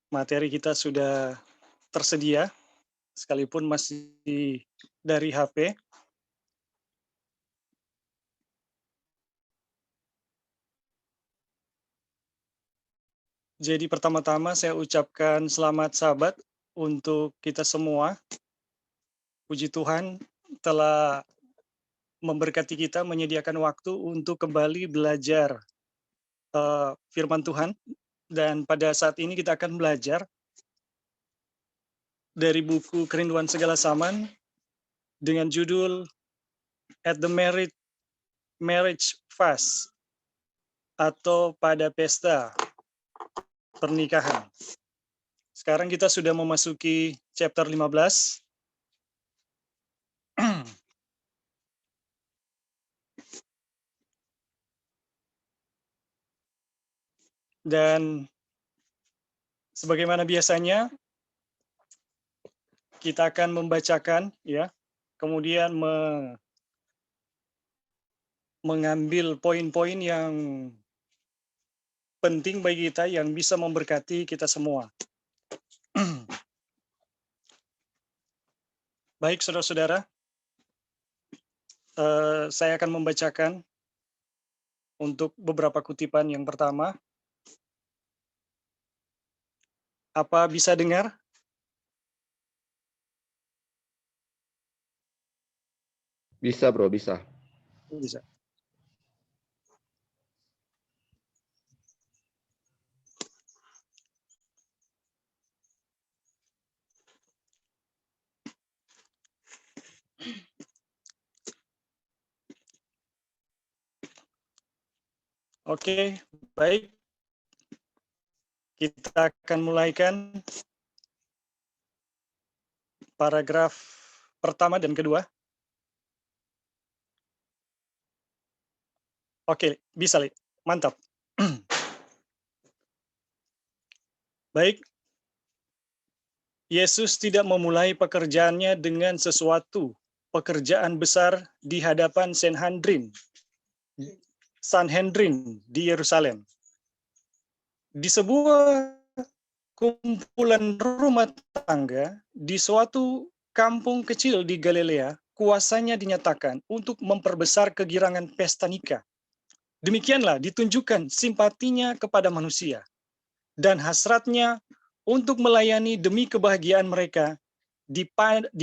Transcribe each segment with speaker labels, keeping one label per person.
Speaker 1: Materi kita sudah tersedia, sekalipun masih dari HP. Jadi pertama-tama saya ucapkan selamat Sabat untuk kita semua. Puji Tuhan telah memberkati kita, menyediakan waktu untuk kembali belajar firman Tuhan. Dan pada saat ini kita akan belajar dari buku Kerinduan Segala Zaman dengan judul At the Marriage Fast, atau pada pesta pernikahan. Sekarang kita sudah memasuki chapter 15. Dan sebagaimana biasanya kita akan membacakan, ya, kemudian mengambil poin-poin yang penting bagi kita yang bisa memberkati kita semua. Baik, saudara-saudara, saya akan membacakan untuk beberapa kutipan. Yang pertama, apa bisa dengar?
Speaker 2: Bisa, Bro, bisa.
Speaker 1: Bisa. Oke, baik. Kita akan mulaikan paragraf pertama dan kedua. Oke, bisa, Li. Mantap. Baik. Yesus tidak memulai pekerjaannya dengan sesuatu pekerjaan besar di hadapan Sanhedrin di Yerusalem. Di sebuah kumpulan rumah tangga di suatu kampung kecil di Galilea, kuasanya dinyatakan untuk memperbesar kegirangan pesta nikah. Demikianlah ditunjukkan simpatinya kepada manusia dan hasratnya untuk melayani demi kebahagiaan mereka. Di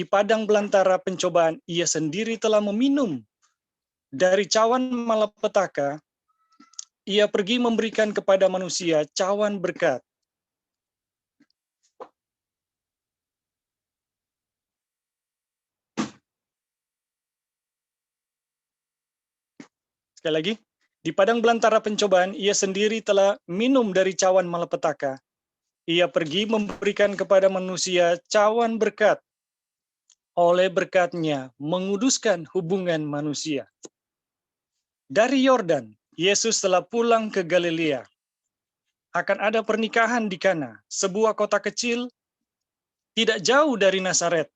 Speaker 1: padang belantara pencobaan, ia sendiri telah meminum dari cawan malapetaka. Ia pergi memberikan kepada manusia cawan berkat. Sekali lagi, di padang belantara pencobaan, ia sendiri telah minum dari cawan malapetaka. Ia pergi memberikan kepada manusia cawan berkat. Oleh berkatnya, menguduskan hubungan manusia. Dari Yordan, Yesus telah pulang ke Galilea. Akan ada pernikahan di Kana, sebuah kota kecil tidak jauh dari Nazaret.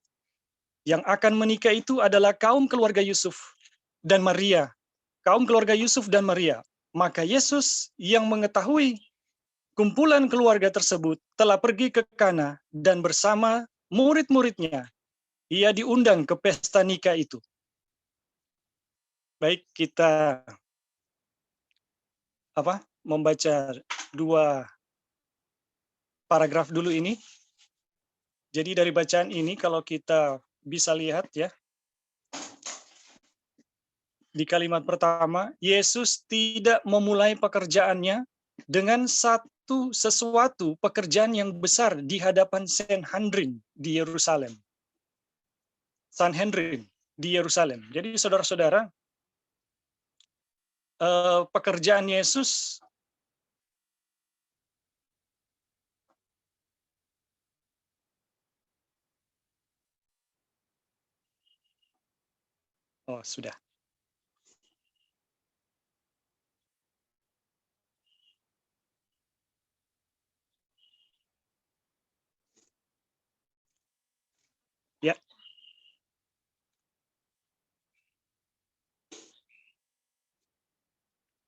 Speaker 1: Yang akan menikah itu adalah kaum keluarga Yusuf dan Maria. Kaum keluarga Yusuf dan Maria. Maka Yesus yang mengetahui kumpulan keluarga tersebut telah pergi ke Kana dan bersama murid-muridnya ia diundang ke pesta nikah itu. Baik, kita membaca dua paragraf dulu ini. Jadi dari bacaan ini kalau kita bisa lihat, ya, di kalimat pertama, Yesus tidak memulai pekerjaannya dengan sesuatu pekerjaan yang besar di hadapan Sanhedrin di Yerusalem. Sanhedrin di Yerusalem. Jadi saudara-saudara, pekerjaan Yesus sudah. Ya.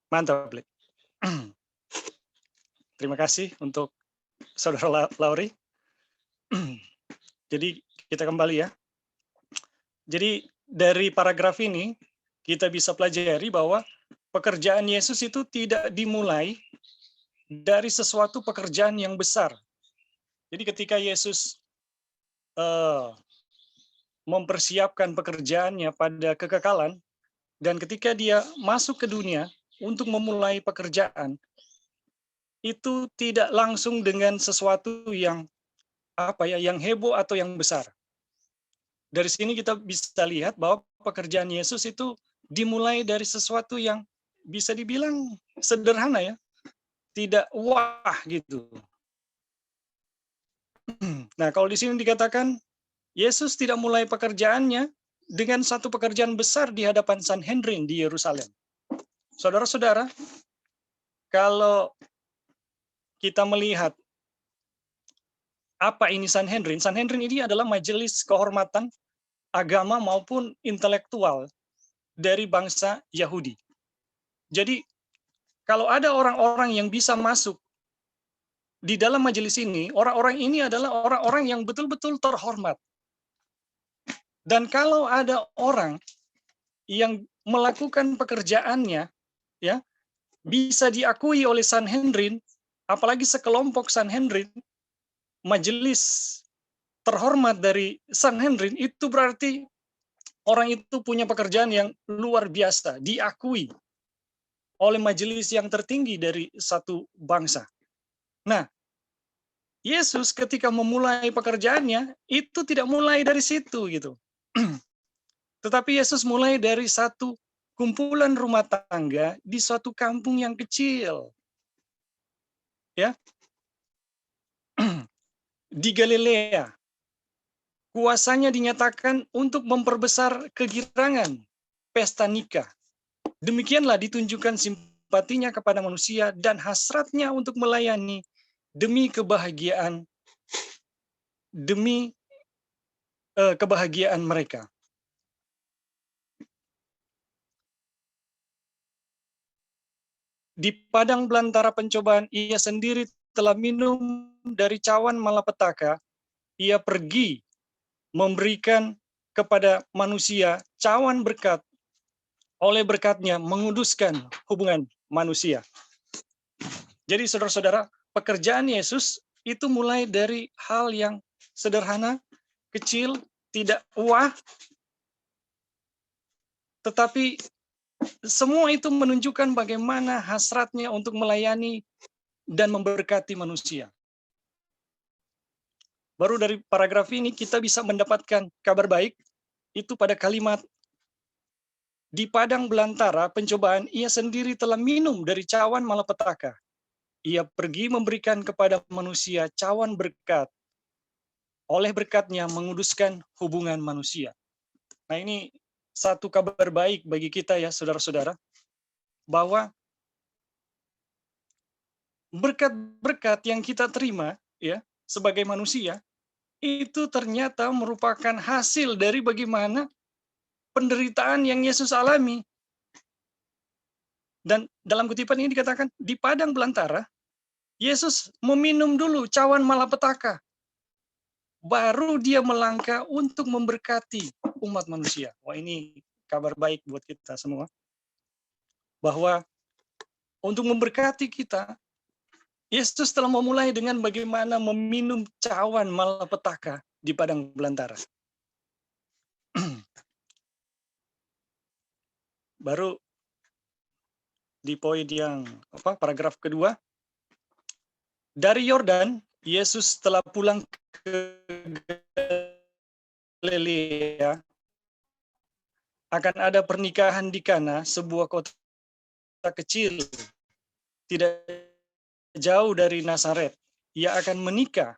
Speaker 1: Mantap, Blik. Terima kasih untuk Saudara Lauri. Jadi kita kembali ya. Jadi dari paragraf ini kita bisa pelajari bahwa pekerjaan Yesus itu tidak dimulai dari sesuatu pekerjaan yang besar. Jadi ketika Yesus mempersiapkan pekerjaannya pada kekekalan, dan ketika dia masuk ke dunia untuk memulai pekerjaan, itu tidak langsung dengan sesuatu yang yang heboh atau yang besar. Dari sini kita bisa lihat bahwa pekerjaan Yesus itu dimulai dari sesuatu yang bisa dibilang sederhana ya, tidak wah gitu. Nah, kalau di sini dikatakan Yesus tidak mulai pekerjaannya dengan satu pekerjaan besar di hadapan Sanhedrin di Yerusalem. Saudara-saudara, kalau kita melihat apa ini Sanhedrin, Sanhedrin ini adalah majelis kehormatan agama maupun intelektual dari bangsa Yahudi. Jadi, kalau ada orang-orang yang bisa masuk di dalam majelis ini, orang-orang ini adalah orang-orang yang betul-betul terhormat. Dan kalau ada orang yang melakukan pekerjaannya, ya, bisa diakui oleh Sanhedrin, apalagi sekelompok Sanhedrin, majelis terhormat dari Sanhedrin, itu berarti orang itu punya pekerjaan yang luar biasa, diakui oleh majelis yang tertinggi dari satu bangsa. Nah, Yesus ketika memulai pekerjaannya, itu tidak mulai dari situ gitu. Tetapi Yesus mulai dari satu kumpulan rumah tangga di suatu kampung yang kecil. Ya. Di Galilea. Kuasanya dinyatakan untuk memperbesar kegirangan pesta nikah. Demikianlah ditunjukkan simpatinya kepada manusia dan hasratnya untuk melayani demi kebahagiaan mereka. Di padang belantara pencobaan, ia sendiri telah minum dari cawan malapetaka. Ia pergi memberikan kepada manusia cawan berkat. Oleh berkatnya menguduskan hubungan manusia. Jadi saudara-saudara, pekerjaan Yesus itu mulai dari hal yang sederhana, kecil, tidak wah, tetapi semua itu menunjukkan bagaimana hasratnya untuk melayani dan memberkati manusia. Baru dari paragraf ini kita bisa mendapatkan kabar baik, itu pada kalimat, di padang belantara pencobaan ia sendiri telah minum dari cawan malapetaka. Ia pergi memberikan kepada manusia cawan berkat. Oleh berkatnya menguduskan hubungan manusia. Nah, ini satu kabar baik bagi kita ya saudara-saudara, bahwa berkat-berkat yang kita terima ya sebagai manusia itu ternyata merupakan hasil dari bagaimana penderitaan yang Yesus alami. Dan dalam kutipan ini dikatakan di padang belantara Yesus meminum dulu cawan malapetaka, baru dia melangkah untuk memberkati umat manusia. Wah, ini kabar baik buat kita semua. Bahwa untuk memberkati kita, Yesus telah memulai dengan bagaimana meminum cawan malapetaka di padang belantara. Baru di poin yang paragraf kedua, dari Yordan, Yesus telah pulang ke Galilea. Akan ada pernikahan di Kana, sebuah kota kecil, tidak jauh dari Nazaret. Ia akan menikah.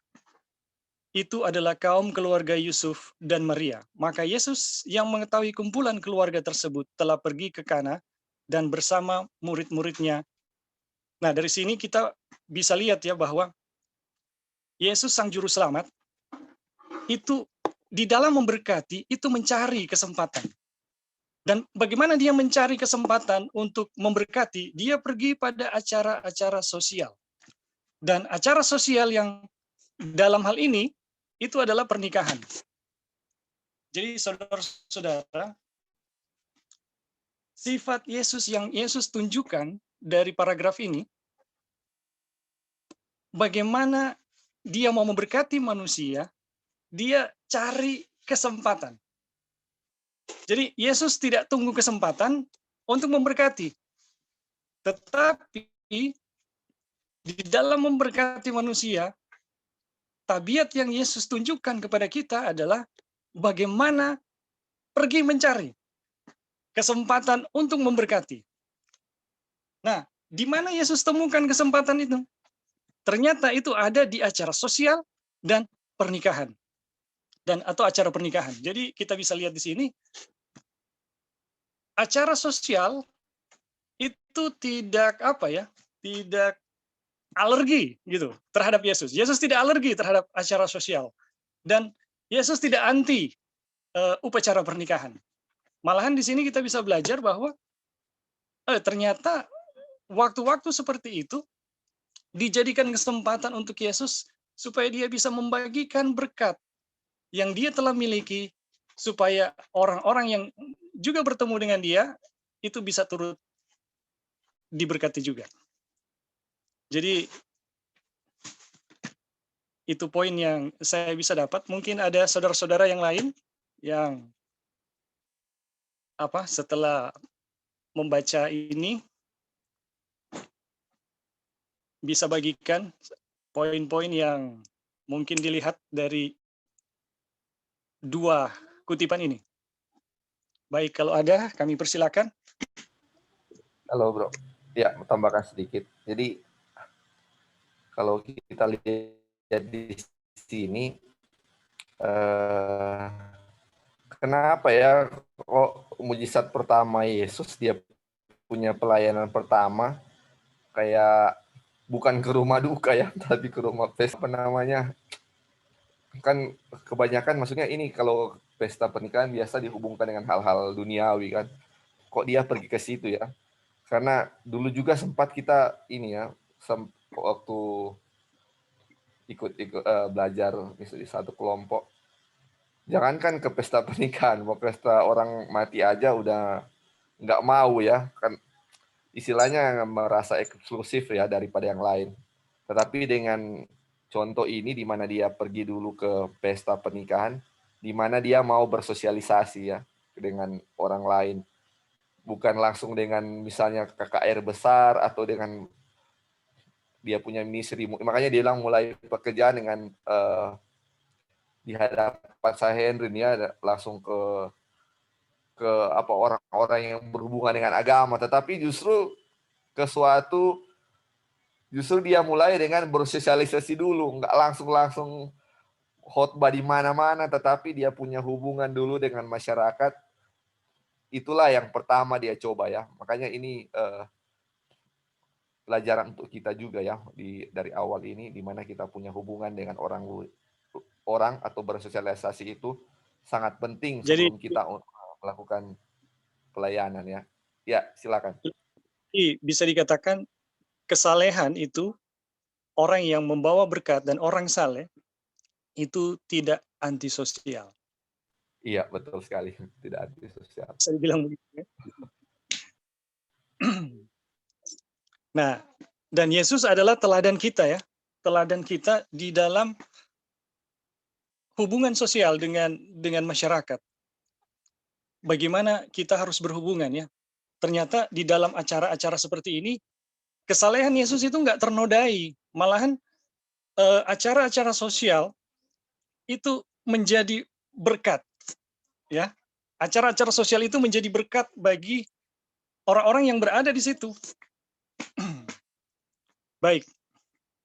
Speaker 1: Itu adalah kaum keluarga Yusuf dan Maria. Maka Yesus yang mengetahui kumpulan keluarga tersebut telah pergi ke Kana dan bersama murid-muridnya. Nah, dari sini kita bisa lihat ya bahwa Yesus sang juru selamat itu di dalam memberkati itu mencari kesempatan. Dan bagaimana dia mencari kesempatan untuk memberkati? Dia pergi pada acara-acara sosial. Dan acara sosial yang dalam hal ini itu adalah pernikahan. Jadi saudara-saudara, sifat Yesus yang Yesus tunjukkan dari paragraf ini, bagaimana dia mau memberkati manusia, dia cari kesempatan. Jadi Yesus tidak tunggu kesempatan untuk memberkati, tetapi di dalam memberkati manusia, tabiat yang Yesus tunjukkan kepada kita adalah bagaimana pergi mencari kesempatan untuk memberkati. Nah, di mana Yesus temukan kesempatan itu? Ternyata itu ada di acara sosial dan pernikahan. Atau acara pernikahan. Jadi kita bisa lihat di sini, acara sosial itu tidak tidak alergi gitu terhadap Yesus. Yesus tidak alergi terhadap acara sosial, dan Yesus tidak anti upacara pernikahan. Malahan di sini kita bisa belajar bahwa ternyata waktu-waktu seperti itu dijadikan kesempatan untuk Yesus supaya dia bisa membagikan berkat yang dia telah miliki, supaya orang-orang yang juga bertemu dengan dia itu bisa turut diberkati juga. Jadi itu poin yang saya bisa dapat. Mungkin ada saudara-saudara yang lain yang setelah membaca ini bisa bagikan poin-poin yang mungkin dilihat dari dua kutipan ini. Baik, kalau ada kami persilakan.
Speaker 2: Halo bro, ya tambahkan sedikit. Jadi kalau kita lihat di sini, kenapa ya kok mujizat pertama Yesus, dia punya pelayanan pertama kayak bukan ke rumah duka ya, tapi ke rumah pesta, apa namanya, kan kebanyakan maksudnya ini kalau pesta pernikahan biasa dihubungkan dengan hal-hal duniawi kan, kok dia pergi ke situ ya? Karena dulu juga sempat kita ini ya, waktu ikut belajar di satu kelompok, jangankan ke pesta pernikahan, mau pesta orang mati aja udah nggak mau ya, kan istilahnya merasa eksklusif ya daripada yang lain. Tetapi dengan contoh ini di mana dia pergi dulu ke pesta pernikahan, di mana dia mau bersosialisasi ya dengan orang lain, bukan langsung dengan misalnya KKR besar atau dengan dia punya misteri. Makanya dia bilang mulai pekerjaan dengan di hadapan saya Henry ya, langsung ke orang-orang yang berhubungan dengan agama, tetapi justru dia mulai dengan bersosialisasi dulu, nggak langsung khotbah di mana-mana, tetapi dia punya hubungan dulu dengan masyarakat. Itulah yang pertama dia coba ya. Makanya ini pelajaran untuk kita juga ya dari awal ini, di mana kita punya hubungan dengan orang atau bersosialisasi itu sangat penting sebelum
Speaker 1: Jadi
Speaker 2: kita melakukan pelayanan ya. Ya, silakan.
Speaker 1: bisa dikatakan kesalehan itu, orang yang membawa berkat dan orang saleh itu tidak antisosial.
Speaker 2: Iya, betul sekali. Tidak antisosial.
Speaker 1: Saya bilang begitu ya. Nah, dan Yesus adalah teladan kita ya. Teladan kita di dalam hubungan sosial dengan masyarakat. Bagaimana kita harus berhubungan ya. Ternyata di dalam acara-acara seperti ini, kesalehan Yesus itu nggak ternodai. Malahan acara-acara sosial itu menjadi berkat. Ya, acara-acara sosial itu menjadi berkat bagi orang-orang yang berada di situ. Baik,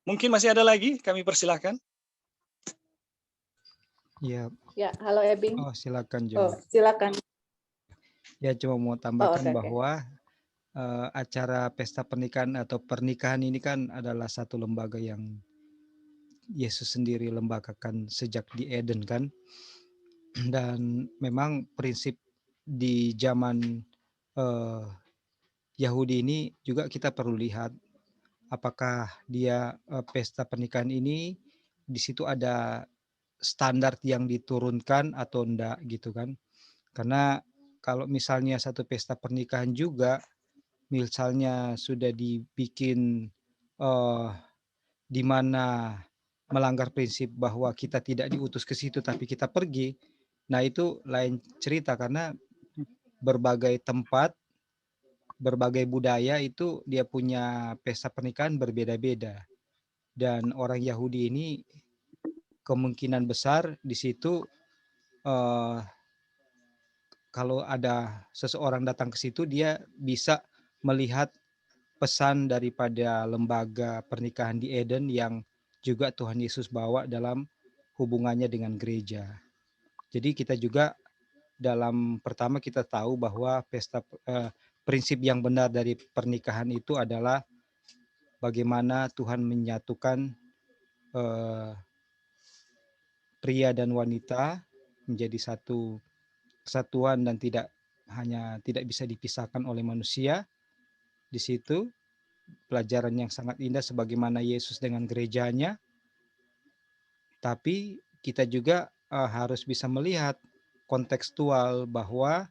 Speaker 1: mungkin masih ada lagi, kami persilahkan.
Speaker 3: Ya,
Speaker 4: Ya, halo Ebing.
Speaker 3: oh silakan
Speaker 4: Oh,
Speaker 3: Jo.
Speaker 4: silakan.
Speaker 3: Ya cuma mau tambahkan
Speaker 4: oke.
Speaker 3: bahwa acara pesta pernikahan atau pernikahan ini kan adalah satu lembaga yang Yesus sendiri lembagakan sejak di Eden kan. Dan memang prinsip di zaman Yahudi ini juga kita perlu lihat apakah dia pesta pernikahan ini di situ ada standar yang diturunkan atau enggak gitu kan. Karena kalau misalnya satu pesta pernikahan juga misalnya sudah dibikin di mana melanggar prinsip bahwa kita tidak diutus ke situ tapi kita pergi, nah itu lain cerita karena berbagai tempat, berbagai budaya itu dia punya pesta pernikahan berbeda-beda. Dan orang Yahudi ini kemungkinan besar di situ kalau ada seseorang datang ke situ dia bisa melihat pesan daripada lembaga pernikahan di Eden yang juga Tuhan Yesus bawa dalam hubungannya dengan gereja. Jadi kita juga pertama kita tahu bahwa prinsip yang benar dari pernikahan itu adalah bagaimana Tuhan menyatukan pria dan wanita menjadi satu kesatuan dan tidak bisa dipisahkan oleh manusia. Di situ pelajaran yang sangat indah sebagaimana Yesus dengan gerejanya. Tapi kita juga harus bisa melihat kontekstual bahwa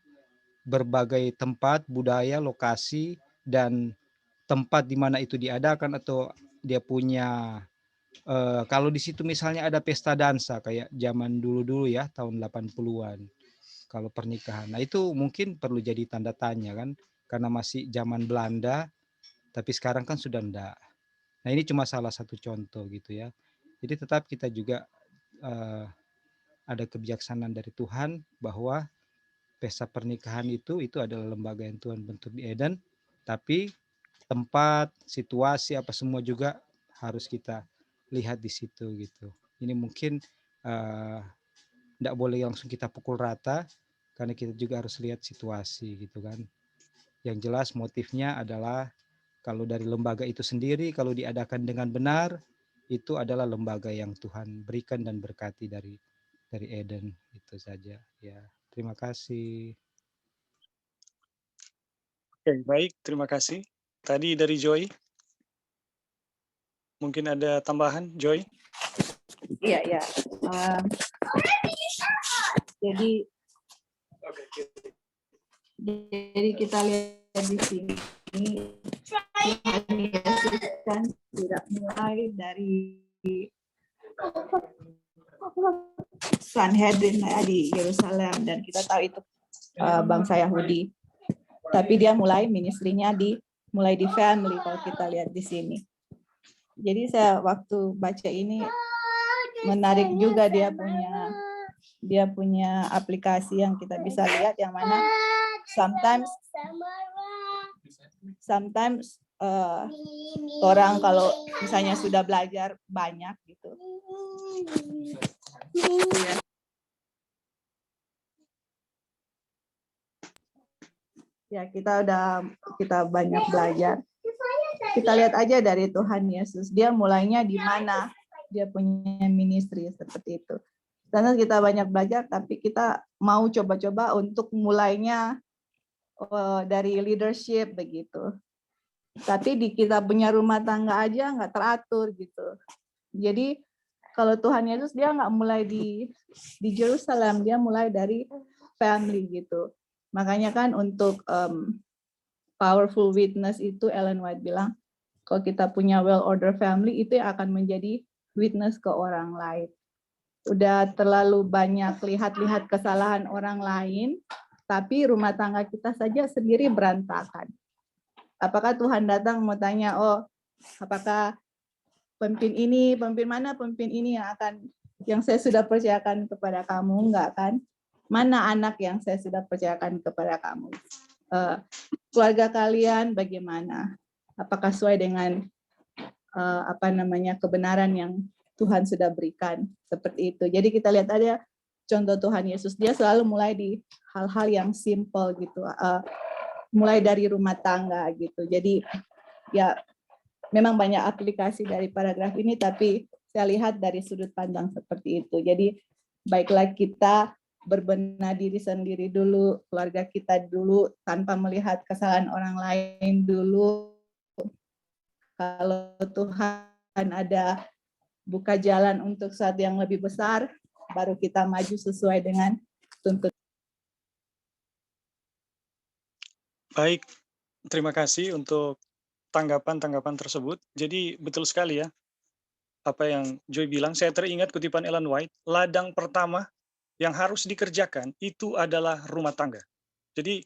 Speaker 3: berbagai tempat, budaya, lokasi, dan tempat di mana itu diadakan atau dia punya kalau di situ misalnya ada pesta dansa kayak zaman dulu-dulu ya tahun 80-an kalau pernikahan. Nah itu mungkin perlu jadi tanda tanya kan karena masih zaman Belanda tapi sekarang kan sudah enggak. Nah ini cuma salah satu contoh gitu ya. Jadi tetap kita juga ada kebijaksanaan dari Tuhan bahwa pesta pernikahan itu adalah lembaga yang Tuhan bentuk di Eden, tapi tempat, situasi apa semua juga harus kita lihat di situ gitu. Ini mungkin enggak boleh langsung kita pukul rata karena kita juga harus lihat situasi gitu kan. Yang jelas motifnya adalah kalau dari lembaga itu sendiri kalau diadakan dengan benar itu adalah lembaga yang Tuhan berikan dan berkati dari Eden. Itu saja ya. Terima kasih.
Speaker 1: Oke, baik, terima kasih. Tadi dari Joy. Mungkin ada tambahan, Joy?
Speaker 4: Iya. Jadi kita lihat di sini Tuhan Yesus kan tidak mulai dari Sanhedrin di Yerusalem dan kita tahu itu bangsa Yahudi. Tapi dia mulai ministrinya mulai di family kalau kita lihat di sini. Jadi saya waktu baca ini menarik juga dia punya aplikasi yang kita bisa lihat yang mana sometimes orang kalau misalnya sudah belajar banyak gitu. Ya, kita banyak belajar. Kita lihat aja dari Tuhan Yesus. Dia mulainya di mana? Dia punya ministry seperti itu. Karena kita banyak belajar, tapi kita mau coba-coba untuk mulainya dari leadership begitu. Tapi kita punya rumah tangga aja nggak teratur gitu. Jadi kalau Tuhan Yesus dia nggak mulai di Jerusalem, dia mulai dari family gitu. Makanya kan untuk powerful witness itu Ellen White bilang, kalau kita punya well-ordered family itu akan menjadi witness ke orang lain. Udah terlalu banyak lihat kesalahan orang lain, tapi rumah tangga kita saja sendiri berantakan. Apakah Tuhan datang mau tanya, apakah pemimpin ini yang saya sudah percayakan kepada kamu? Enggak kan? Mana anak yang saya sudah percayakan kepada kamu? Keluarga kalian bagaimana? Apakah sesuai dengan kebenaran yang Tuhan sudah berikan seperti itu. Jadi kita lihat ada contoh Tuhan Yesus, dia selalu mulai di hal-hal yang simple gitu, mulai dari rumah tangga gitu. Jadi ya memang banyak aplikasi dari paragraf ini, tapi saya lihat dari sudut pandang seperti itu. Jadi baiklah kita berbenah diri sendiri dulu, keluarga kita dulu, tanpa melihat kesalahan orang lain dulu. Kalau Tuhan ada buka jalan untuk sesuatu yang lebih besar, baru kita maju sesuai dengan tuntutan.
Speaker 1: Baik, terima kasih untuk tanggapan-tanggapan tersebut. Jadi betul sekali ya, apa yang Joy bilang. Saya teringat kutipan Ellen White, ladang pertama yang harus dikerjakan itu adalah rumah tangga. Jadi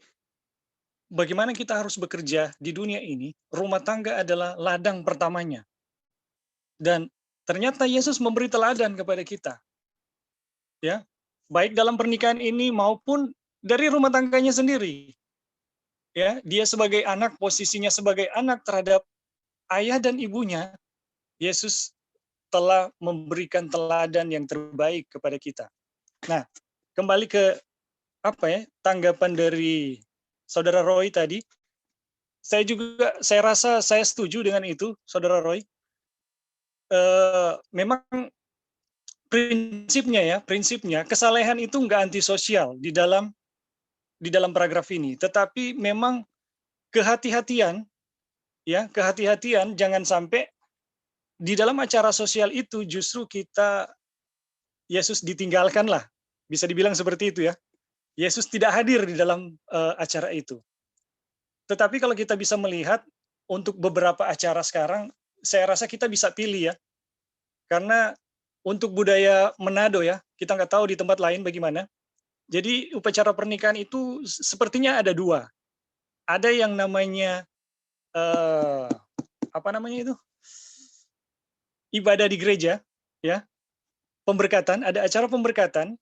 Speaker 1: bagaimana kita harus bekerja di dunia ini, rumah tangga adalah ladang pertamanya. Dan ternyata Yesus memberi teladan kepada kita. Ya, baik dalam pernikahan ini maupun dari rumah tangganya sendiri. Ya, dia sebagai anak, posisinya sebagai anak terhadap ayah dan ibunya, Yesus telah memberikan teladan yang terbaik kepada kita. Nah, kembali ke tanggapan dari Saudara Roy tadi. Saya rasa saya setuju dengan itu, Saudara Roy. Memang prinsipnya kesalehan itu nggak antisosial di dalam paragraf ini, tetapi memang kehati-hatian jangan sampai di dalam acara sosial itu justru Yesus ditinggalkan lah, bisa dibilang seperti itu ya. Yesus tidak hadir di dalam acara itu. Tetapi kalau kita bisa melihat untuk beberapa acara sekarang, saya rasa kita bisa pilih ya. Karena untuk budaya Manado ya, kita nggak tahu di tempat lain bagaimana. Jadi upacara pernikahan itu sepertinya ada dua. Ada yang namanya ibadah di gereja, ya, pemberkatan, ada acara pemberkatan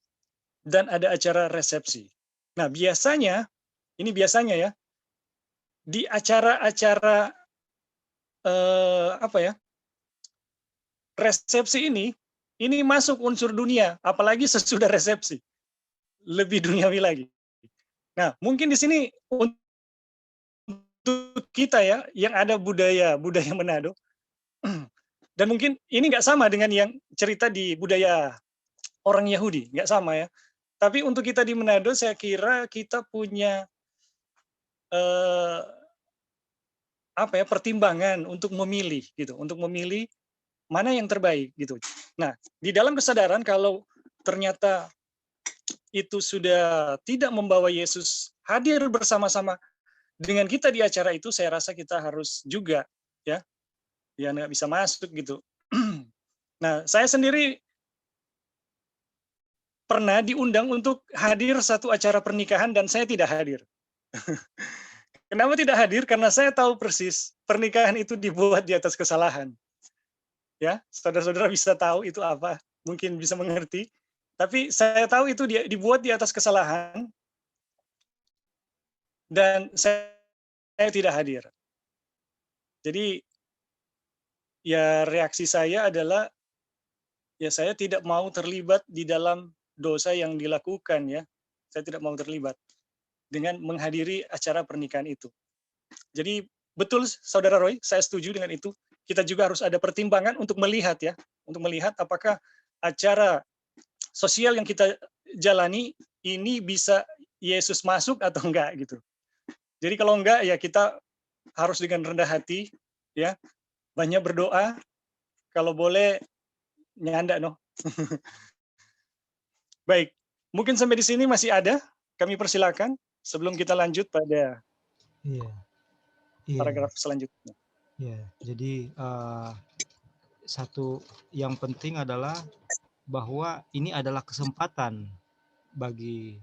Speaker 1: dan ada acara resepsi. Nah biasanya ya, di acara-acara resepsi ini masuk unsur dunia, apalagi sesudah resepsi, lebih duniawi lagi. Nah, mungkin di sini untuk kita ya, yang ada budaya Manado, dan mungkin ini nggak sama dengan yang cerita di budaya orang Yahudi, nggak sama ya. Tapi untuk kita di Manado, saya kira kita punya pertimbangan untuk memilih gitu, untuk memilih mana yang terbaik gitu. Nah, di dalam kesadaran kalau ternyata itu sudah tidak membawa Yesus hadir bersama-sama dengan kita di acara itu, saya rasa kita harus juga ya nggak bisa masuk gitu. Nah, saya sendiri pernah diundang untuk hadir satu acara pernikahan dan saya tidak hadir. Kenapa tidak hadir? Karena saya tahu persis pernikahan itu dibuat di atas kesalahan. Ya, saudara-saudara bisa tahu itu apa, mungkin bisa mengerti. Tapi saya tahu itu dibuat di atas kesalahan dan saya tidak hadir. Jadi ya reaksi saya adalah ya saya tidak mau terlibat di dalam dosa yang dilakukan ya. Saya tidak mau terlibat dengan menghadiri acara pernikahan itu. Jadi betul Saudara Roy, saya setuju dengan itu. Kita juga harus ada pertimbangan untuk melihat ya, untuk melihat apakah acara sosial yang kita jalani ini bisa Yesus masuk atau enggak gitu. Jadi kalau enggak ya kita harus dengan rendah hati ya, banyak berdoa, kalau boleh nyanda no. Baik, mungkin sampai di sini masih ada, kami persilakan sebelum kita lanjut pada paragraf selanjutnya.
Speaker 3: Ya, jadi satu yang penting adalah bahwa ini adalah kesempatan bagi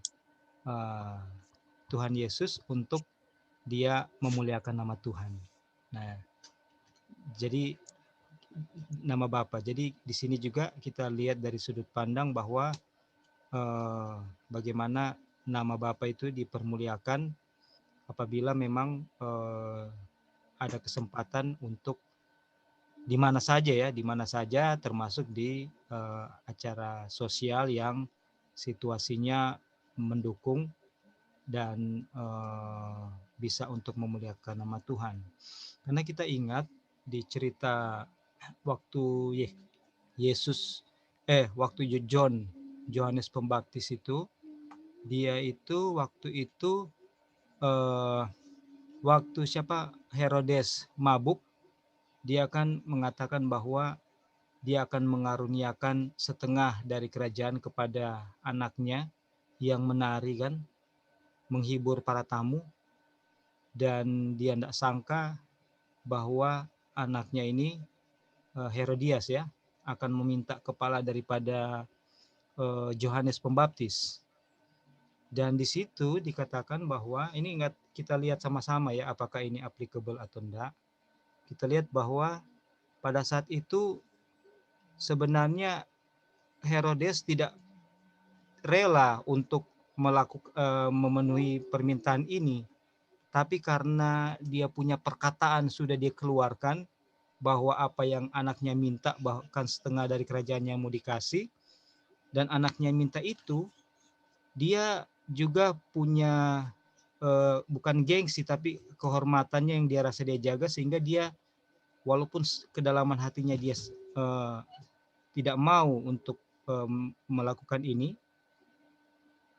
Speaker 3: Tuhan Yesus untuk dia memuliakan nama Tuhan. Nah, jadi nama Bapa. Jadi di sini juga kita lihat dari sudut pandang bahwa bagaimana nama Bapa itu dipermuliakan apabila memang ada kesempatan untuk di mana saja termasuk di acara sosial yang situasinya mendukung dan bisa untuk memuliakan nama Tuhan. Karena kita ingat di cerita waktu waktu Yohanes Pembaptis itu, dia itu waktu itu waktu Herodes mabuk, dia akan mengatakan bahwa dia akan mengaruniakan setengah dari kerajaan kepada anaknya yang menari kan, menghibur para tamu, dan dia tidak sangka bahwa anaknya ini Herodias ya akan meminta kepala daripada Yohanes Pembaptis. Dan di situ dikatakan bahwa ini ingat kita lihat sama-sama ya apakah ini applicable atau enggak. Kita lihat bahwa pada saat itu sebenarnya Herodes tidak rela untuk memenuhi permintaan ini, tapi karena dia punya perkataan sudah dia keluarkan bahwa apa yang anaknya minta bahkan setengah dari kerajaannya mau dikasih, dan anaknya minta itu, dia juga punya bukan gengsi tapi kehormatannya yang dia rasa dia jaga, sehingga dia walaupun kedalaman hatinya dia tidak mau untuk melakukan ini,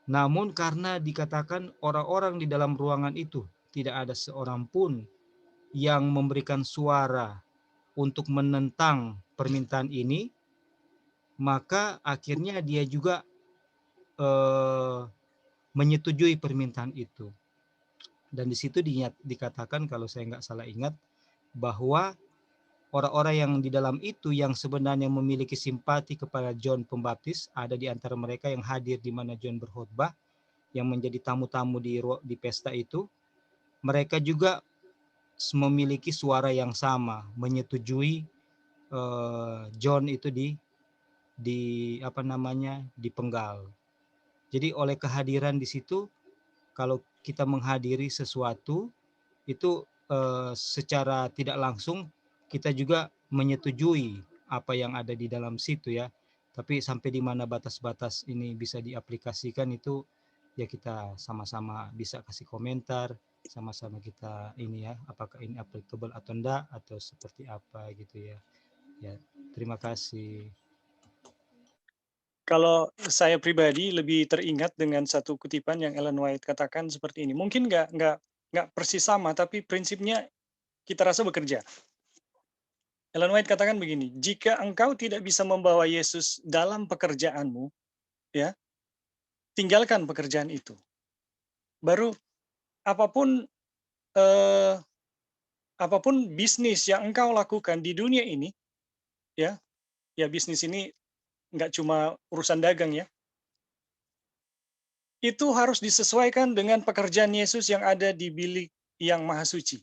Speaker 3: namun karena dikatakan orang-orang di dalam ruangan itu tidak ada seorang pun yang memberikan suara untuk menentang permintaan ini, maka akhirnya dia juga menyetujui permintaan itu. Dan di situ dikatakan kalau saya nggak salah ingat bahwa orang-orang yang di dalam itu yang sebenarnya memiliki simpati kepada John Pembaptis, ada di antara mereka yang hadir di mana John berkhotbah, yang menjadi tamu-tamu di pesta itu, mereka juga memiliki suara yang sama, menyetujui John itu dipenggal. Jadi oleh kehadiran di situ, kalau kita menghadiri sesuatu itu secara tidak langsung kita juga menyetujui apa yang ada di dalam situ ya. Tapi sampai di mana batas-batas ini bisa diaplikasikan itu ya kita sama-sama bisa kasih komentar, sama-sama kita ini ya, apakah ini applicable atau enggak atau seperti apa gitu ya. Ya, terima kasih.
Speaker 1: Kalau saya pribadi lebih teringat dengan satu kutipan yang Ellen White katakan seperti ini. Mungkin nggak persis sama, tapi prinsipnya kita rasa bekerja. Ellen White katakan begini, jika engkau tidak bisa membawa Yesus dalam pekerjaanmu, ya, tinggalkan pekerjaan itu. Baru apapun bisnis yang engkau lakukan di dunia ini, ya bisnis ini nggak cuma urusan dagang ya, itu harus disesuaikan dengan pekerjaan Yesus yang ada di bilik yang maha suci.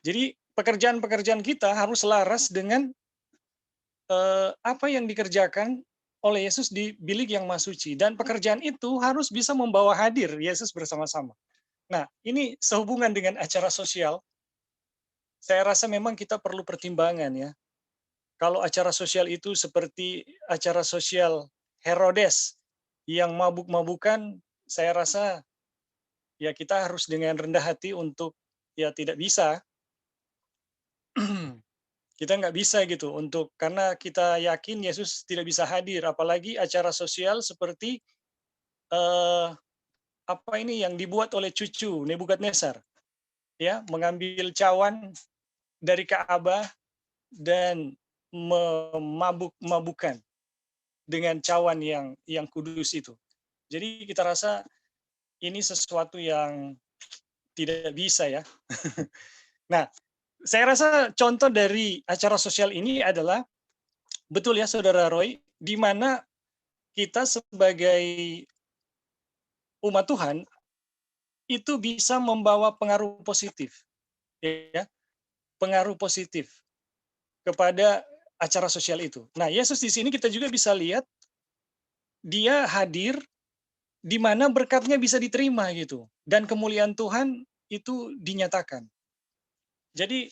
Speaker 1: Jadi pekerjaan-pekerjaan kita harus selaras dengan apa yang dikerjakan oleh Yesus di bilik yang maha suci. Dan pekerjaan itu harus bisa membawa hadir Yesus bersama-sama. Nah, ini sehubungan dengan acara sosial, saya rasa memang kita perlu pertimbangan ya. Kalau acara sosial itu seperti acara sosial Herodes yang mabuk-mabukan, saya rasa ya kita harus dengan rendah hati untuk ya tidak bisa. Kita nggak bisa gitu untuk karena kita yakin Yesus tidak bisa hadir, apalagi acara sosial seperti apa ini yang dibuat oleh cucu Nebukadnezar, ya mengambil cawan dari Ka'bah dan memabuk-mabukan dengan cawan yang kudus itu. Jadi kita rasa ini sesuatu yang tidak bisa ya. Nah, saya rasa contoh dari acara sosial ini adalah betul ya Saudara Roy, di mana kita sebagai umat Tuhan itu bisa membawa pengaruh positif, ya, pengaruh positif kepada acara sosial itu. Nah, Yesus di sini kita juga bisa lihat dia hadir di mana berkatnya bisa diterima gitu dan kemuliaan Tuhan itu dinyatakan. Jadi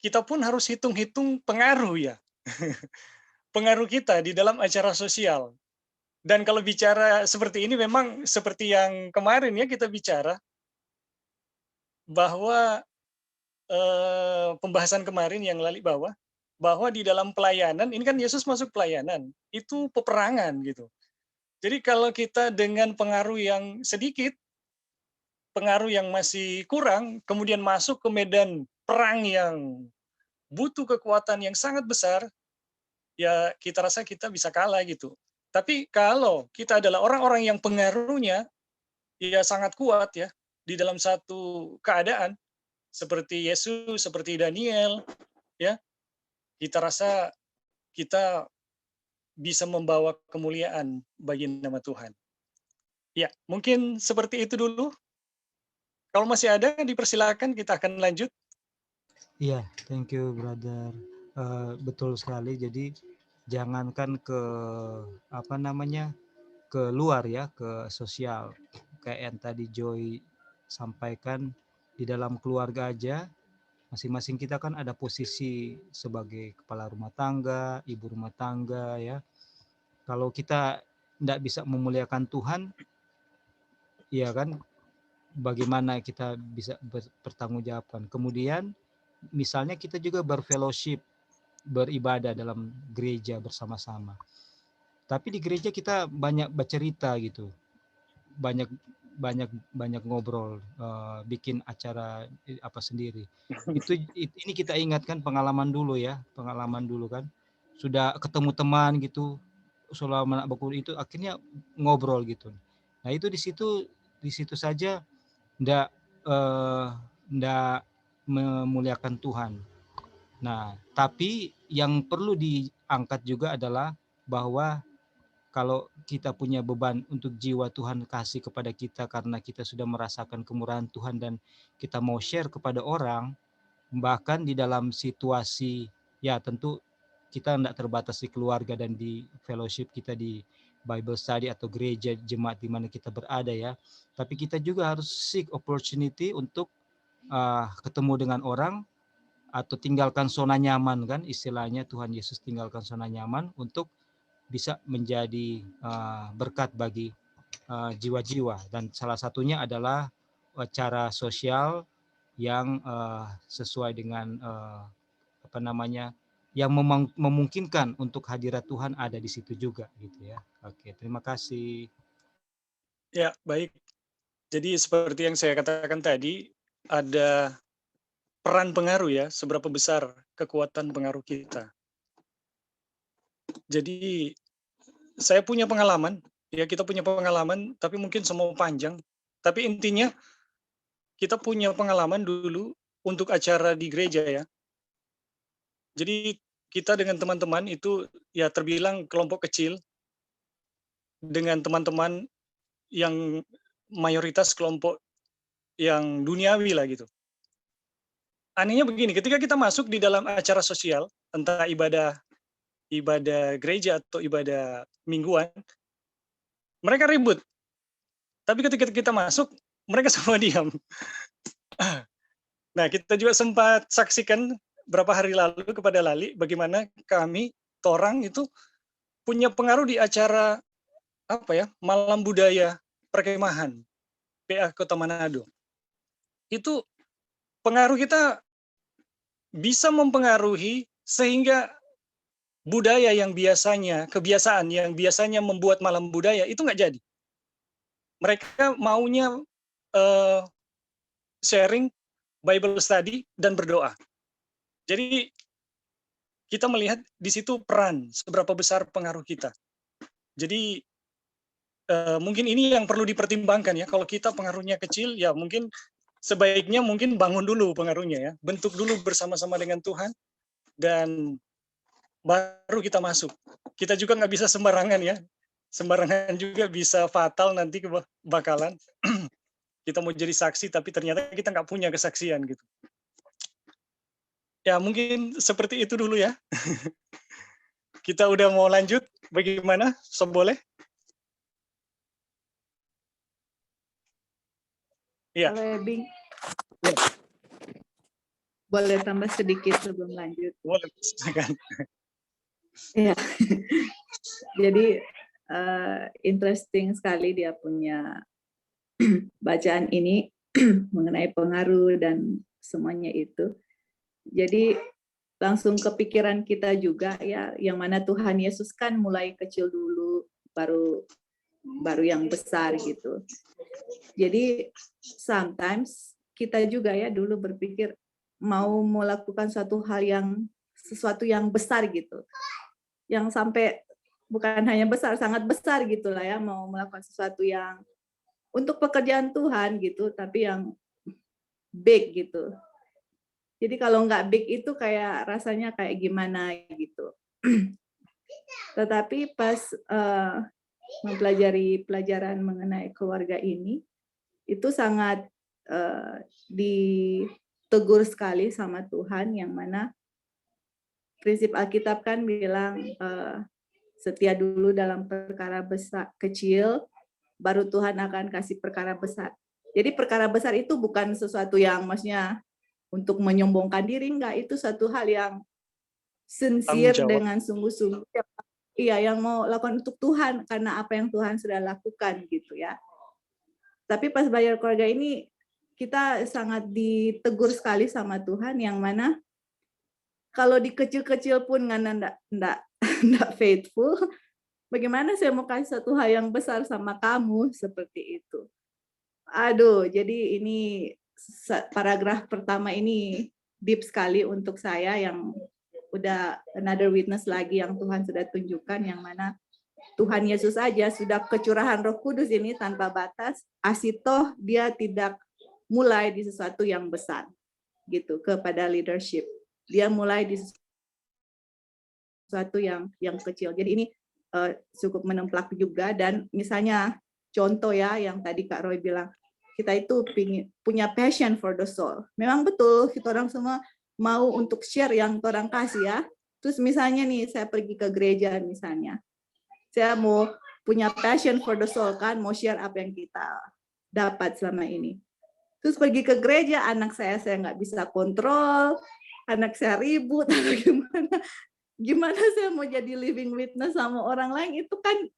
Speaker 1: kita pun harus hitung-hitung pengaruh ya. Pengaruh kita di dalam acara sosial. Dan kalau bicara seperti ini memang seperti yang kemarin ya kita bicara bahwa pembahasan kemarin yang Lali bawa bahwa di dalam pelayanan ini kan Yesus masuk pelayanan, itu peperangan gitu. Jadi kalau kita dengan pengaruh yang sedikit, pengaruh yang masih kurang, kemudian masuk ke medan perang yang butuh kekuatan yang sangat besar, ya kita rasa kita bisa kalah gitu. Tapi kalau kita adalah orang-orang yang pengaruhnya ya sangat kuat ya di dalam satu keadaan seperti Yesus, seperti Daniel, ya kita rasa kita bisa membawa kemuliaan bagi nama Tuhan. Ya, mungkin seperti itu dulu. Kalau masih ada, dipersilakan kita akan lanjut.
Speaker 3: Iya, thank you brother. Betul sekali. Jadi jangankan ke apa namanya ke luar ya, ke sosial. Kayak yang tadi Joy sampaikan, di dalam keluarga aja masing-masing kita kan ada posisi sebagai kepala rumah tangga, ibu rumah tangga ya. Kalau kita tidak bisa memuliakan Tuhan, ya kan, bagaimana kita bisa bertanggungjawabkan. Kemudian misalnya kita juga berfellowship, beribadah dalam gereja bersama-sama. Tapi di gereja kita banyak bercerita gitu, banyak ngobrol, bikin acara apa sendiri. Ini kita ingatkan pengalaman dulu ya, pengalaman dulu kan, sudah ketemu teman gitu, selama anak berkuliah itu akhirnya ngobrol gitu. Nah itu di situ saja ndak memuliakan Tuhan. Nah, tapi yang perlu diangkat juga adalah bahwa kalau kita punya beban untuk jiwa Tuhan kasih kepada kita karena kita sudah merasakan kemurahan Tuhan dan kita mau share kepada orang, bahkan di dalam situasi, ya tentu kita tidak terbatas di keluarga dan di fellowship kita di Bible study atau gereja jemaat di mana kita berada ya, tapi kita juga harus seek opportunity untuk ketemu dengan orang atau tinggalkan zona nyaman kan, istilahnya Tuhan Yesus tinggalkan zona nyaman untuk bisa menjadi berkat bagi jiwa-jiwa, dan salah satunya adalah cara sosial yang sesuai dengan apa namanya, yang memungkinkan untuk hadirat Tuhan ada di situ juga gitu ya. Oke, terima kasih.
Speaker 1: Ya, baik. Jadi seperti yang saya katakan tadi, ada peran pengaruh ya, seberapa besar kekuatan pengaruh kita. Jadi saya punya pengalaman, ya kita punya pengalaman, tapi mungkin semua panjang. Tapi intinya kita punya pengalaman dulu untuk acara di gereja ya. Jadi kita dengan teman-teman itu ya terbilang kelompok kecil dengan teman-teman yang mayoritas kelompok yang duniawi lah gitu. Anehnya begini, ketika kita masuk di dalam acara sosial, entah ibadah gereja atau ibadah mingguan, mereka ribut. Tapi ketika kita masuk, mereka semua diam. Nah, kita juga sempat saksikan berapa hari lalu kepada Lali, bagaimana kami, Torang itu punya pengaruh di acara apa ya, malam budaya perkemahan PA Kota Manado. Itu pengaruh kita bisa mempengaruhi sehingga budaya yang biasanya, kebiasaan yang biasanya membuat malam budaya itu nggak jadi. Mereka maunya sharing, Bible study, dan berdoa. Jadi kita melihat di situ peran seberapa besar pengaruh kita. Jadi mungkin ini yang perlu dipertimbangkan ya. Kalau kita pengaruhnya kecil, ya mungkin sebaiknya mungkin bangun dulu pengaruhnya ya. Bentuk dulu bersama-sama dengan Tuhan, dan baru kita masuk. Kita juga nggak bisa sembarangan ya. Sembarangan juga bisa fatal nanti bakalan. Kita mau jadi saksi, tapi ternyata kita nggak punya kesaksian gitu. Ya mungkin seperti itu dulu ya. Kita udah mau lanjut, bagaimana? Sob boleh? Iya.
Speaker 4: Bing. Boleh tambah sedikit sebelum lanjut?
Speaker 1: Boleh, silakan.
Speaker 4: Iya. Jadi interesting sekali dia punya bacaan ini mengenai pengaruh dan semuanya itu. Jadi langsung kepikiran kita juga ya, yang mana Tuhan Yesus kan mulai kecil dulu, baru yang besar gitu. Jadi sometimes kita juga ya dulu berpikir, mau melakukan sesuatu yang besar gitu, yang sampai bukan hanya besar, sangat besar gitulah ya, mau melakukan sesuatu yang untuk pekerjaan Tuhan gitu, tapi yang big gitu. Jadi kalau nggak big itu kayak rasanya kayak gimana gitu. Tetapi pas mempelajari pelajaran mengenai keluarga ini, itu sangat ditegur sekali sama Tuhan, yang mana prinsip Alkitab kan bilang setia dulu dalam perkara besar kecil, baru Tuhan akan kasih perkara besar. Jadi perkara besar itu bukan sesuatu yang maksudnya untuk menyombongkan diri, enggak, itu satu hal yang sincere dengan sungguh-sungguh. Iya, yang mau lakukan untuk Tuhan karena apa yang Tuhan sudah lakukan gitu ya. Tapi pas belajar keluarga ini kita sangat ditegur sekali sama Tuhan, yang mana kalau di kecil-kecil pun enggak faithful, bagaimana saya mau kasih satu hal yang besar sama kamu seperti itu. Aduh, jadi ini paragraf pertama ini deep sekali untuk saya, yang udah another witness lagi yang Tuhan sudah tunjukkan, yang mana Tuhan Yesus aja sudah kecurahan Roh Kudus ini tanpa batas, asitoh dia tidak mulai di sesuatu yang besar gitu kepada leadership. Dia mulai di sesuatu yang kecil. Jadi ini cukup menemplak juga. Dan misalnya contoh ya yang tadi Kak Roy bilang, kita itu punya passion for the soul. Memang betul kita orang semua mau untuk share yang orang kasih ya. Terus misalnya nih saya pergi ke gereja misalnya, saya mau punya passion for the soul kan, mau share apa yang kita dapat selama ini. Terus pergi ke gereja, anak saya nggak bisa kontrol, anak saya ribut atau gimana saya mau jadi living witness sama orang lain, itu kan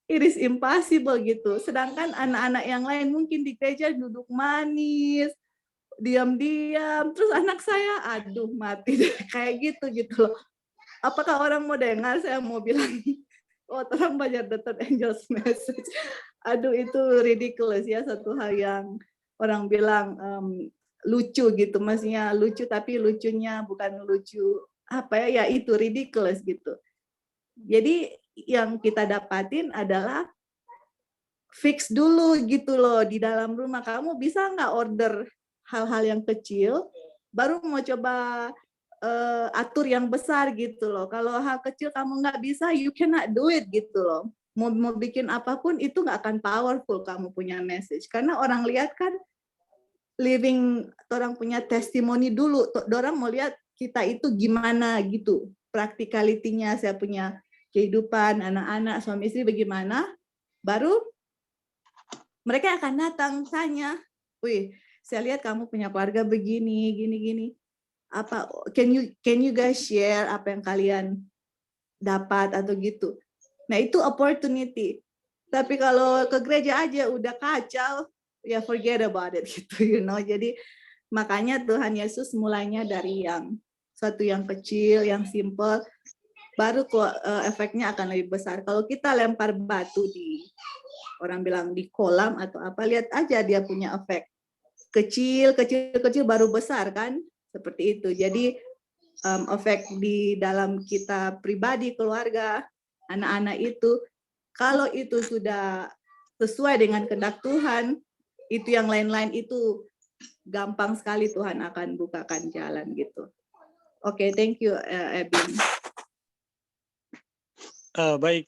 Speaker 4: it is impossible gitu. Sedangkan anak-anak yang lain mungkin di gereja duduk manis, diam-diam, terus anak saya aduh mati kayak gitu loh. Apakah orang mau dengar saya mau bilang, oh tolong belajar The Third Angel's Message. Aduh itu ridiculous ya, satu hal yang orang bilang lucu gitu, maksudnya lucu tapi lucunya bukan lucu apa ya itu ridiculous gitu. Jadi yang kita dapatin adalah fix dulu gitu loh di dalam rumah. Kamu bisa nggak order hal-hal yang kecil, baru mau coba atur yang besar gitu loh. Kalau hal kecil kamu nggak bisa, you cannot do it gitu loh. Mau bikin apapun itu nggak akan powerful kamu punya message. Karena orang lihat kan living, orang punya testimoni dulu. Orang mau lihat kita itu gimana gitu. Practicality-nya, saya punya kehidupan, anak-anak, suami istri bagaimana, baru mereka akan datang tanya, wih, saya lihat kamu punya keluarga begini, gini. Apa can you guys share apa yang kalian dapat atau gitu. Nah, itu opportunity. Tapi kalau ke gereja aja udah kacau, ya forget about it gitu, Jadi makanya Tuhan Yesus mulainya dari suatu yang kecil, yang simple, baru efeknya akan lebih besar. Kalau kita lempar batu orang bilang di kolam atau apa, lihat aja dia punya efek. Kecil baru besar kan, seperti itu. Jadi efek di dalam kita pribadi, keluarga, anak-anak itu, kalau itu sudah sesuai dengan kehendak Tuhan, itu yang lain-lain itu gampang sekali Tuhan akan bukakan jalan gitu. Oke, thank you, Ebin.
Speaker 1: Baik,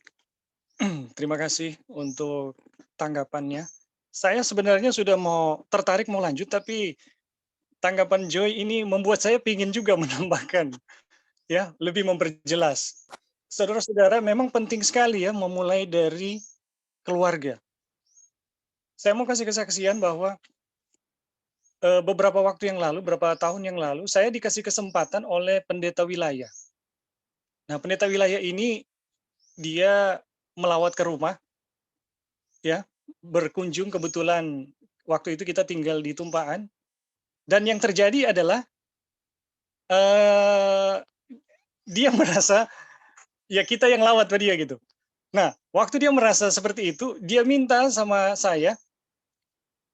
Speaker 1: terima kasih untuk tanggapannya. Saya sebenarnya sudah tertarik mau lanjut, tapi tanggapan Joy ini membuat saya ingin juga menambahkan, ya, lebih memperjelas. Saudara-saudara, memang penting sekali ya memulai dari keluarga. Saya mau kasih kesaksian bahwa beberapa waktu yang lalu, beberapa tahun yang lalu, saya dikasih kesempatan oleh pendeta wilayah. Nah, pendeta wilayah ini dia melawat ke rumah, ya, berkunjung. Kebetulan waktu itu kita tinggal di Tumpaan, dan yang terjadi adalah dia merasa ya kita yang lawat ke dia gitu. Nah, waktu dia merasa seperti itu, dia minta sama saya,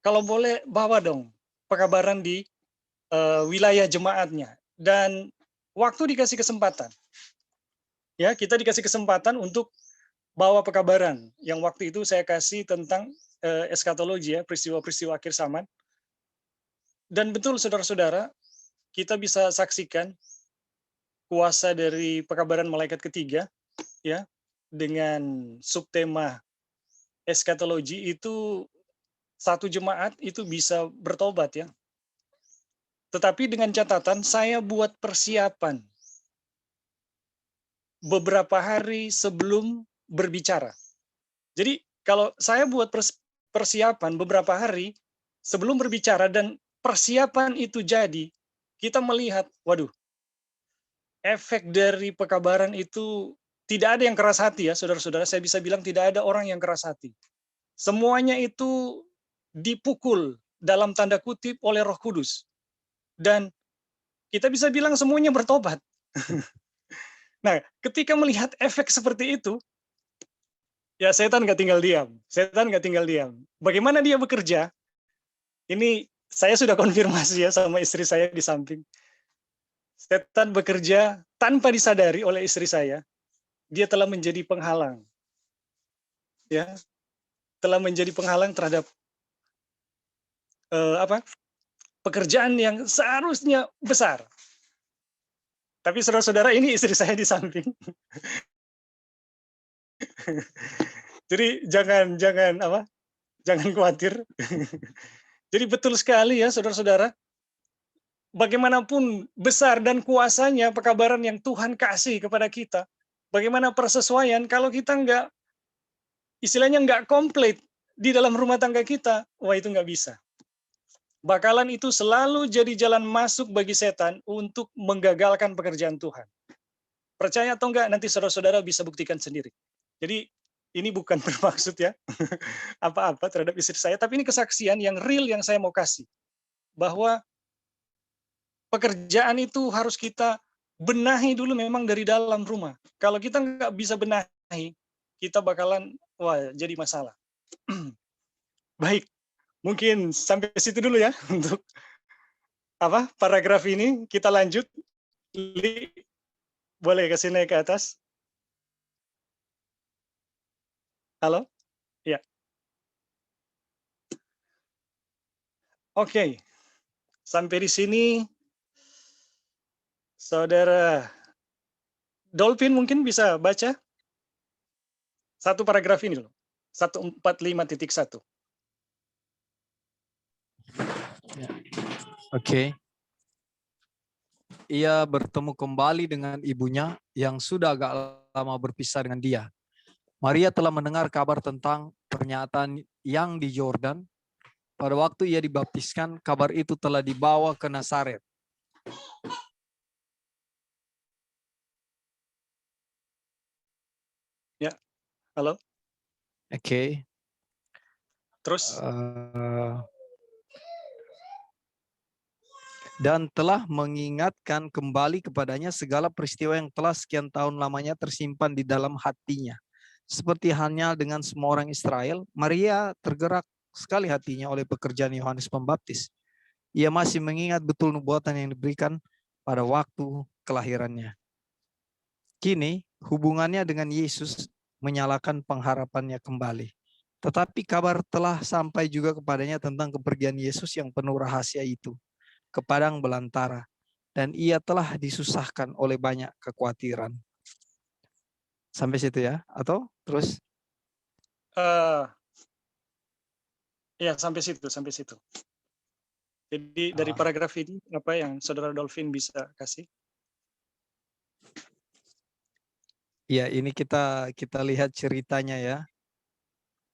Speaker 1: kalau boleh bawa dong pekabaran di wilayah jemaatnya. Dan waktu dikasih kesempatan, ya kita dikasih kesempatan untuk bawa pekabaran. Yang waktu itu saya kasih tentang eskatologi, ya, peristiwa-peristiwa akhir zaman. Dan betul saudara-saudara, kita bisa saksikan kuasa dari pekabaran malaikat ketiga, ya, dengan subtema eskatologi itu satu jemaat itu bisa bertobat, ya. Tetapi dengan catatan saya buat persiapan beberapa hari sebelum berbicara. Jadi kalau saya buat persiapan beberapa hari sebelum berbicara dan persiapan itu jadi, kita melihat, waduh, efek dari pekabaran itu tidak ada yang keras hati, ya saudara-saudara. Saya bisa bilang tidak ada orang yang keras hati. Semuanya itu dipukul dalam tanda kutip oleh Roh Kudus. Dan kita bisa bilang semuanya bertobat. Nah, ketika melihat efek seperti itu, ya setan nggak tinggal diam. Setan nggak tinggal diam. Bagaimana dia bekerja? Ini saya sudah konfirmasi, ya, sama istri saya di samping. Setan bekerja tanpa disadari oleh istri saya. Dia telah menjadi penghalang. Ya, telah menjadi penghalang terhadap pekerjaan yang seharusnya besar. Tapi saudara-saudara, ini istri saya di samping. Jadi jangan khawatir. Jadi betul sekali, ya saudara-saudara. Bagaimanapun besar dan kuasanya pekabaran yang Tuhan kasih kepada kita, bagaimana persesuaian kalau kita istilahnya nggak komplit di dalam rumah tangga kita, wah itu nggak bisa. Bakalan itu selalu jadi jalan masuk bagi setan untuk menggagalkan pekerjaan Tuhan. Percaya atau enggak, nanti saudara-saudara bisa buktikan sendiri. Jadi ini bukan bermaksud, ya, apa-apa terhadap istri saya, tapi ini kesaksian yang real yang saya mau kasih. Bahwa pekerjaan itu harus kita benahi dulu memang dari dalam rumah. Kalau kita nggak bisa benahi, kita bakalan, wah, jadi masalah. Baik, mungkin sampai situ dulu, ya, untuk paragraf ini. Kita lanjut. Li, boleh kasih naik ke atas? Halo? Ya. Oke. Sampai di sini, Saudara Dolphin mungkin bisa baca satu paragraf ini dulu. 145.1.
Speaker 5: Oke. Ia bertemu kembali dengan ibunya yang sudah agak lama berpisah dengan dia. Maria telah mendengar kabar tentang pernyataan yang di Yordan. Pada waktu ia dibaptiskan, kabar itu telah dibawa ke Nazaret.
Speaker 1: Ya, halo.
Speaker 5: Oke.
Speaker 1: Terus?
Speaker 5: Dan telah mengingatkan kembali kepadanya segala peristiwa yang telah sekian tahun lamanya tersimpan di dalam hatinya. Seperti halnya dengan semua orang Israel, Maria tergerak sekali hatinya oleh pekerjaan Yohanes Pembaptis. Ia masih mengingat betul nubuatan yang diberikan pada waktu kelahirannya. Kini hubungannya dengan Yesus menyalakan pengharapannya kembali. Tetapi kabar telah sampai juga kepadanya tentang kepergian Yesus yang penuh rahasia itu ke padang belantara, dan ia telah disusahkan oleh banyak kekhawatiran. Sampai situ, ya? Atau terus?
Speaker 1: Ya, sampai situ. Jadi dari paragraf ini, apa yang Saudara Dolphin bisa kasih?
Speaker 5: Ya, ini kita lihat ceritanya, ya.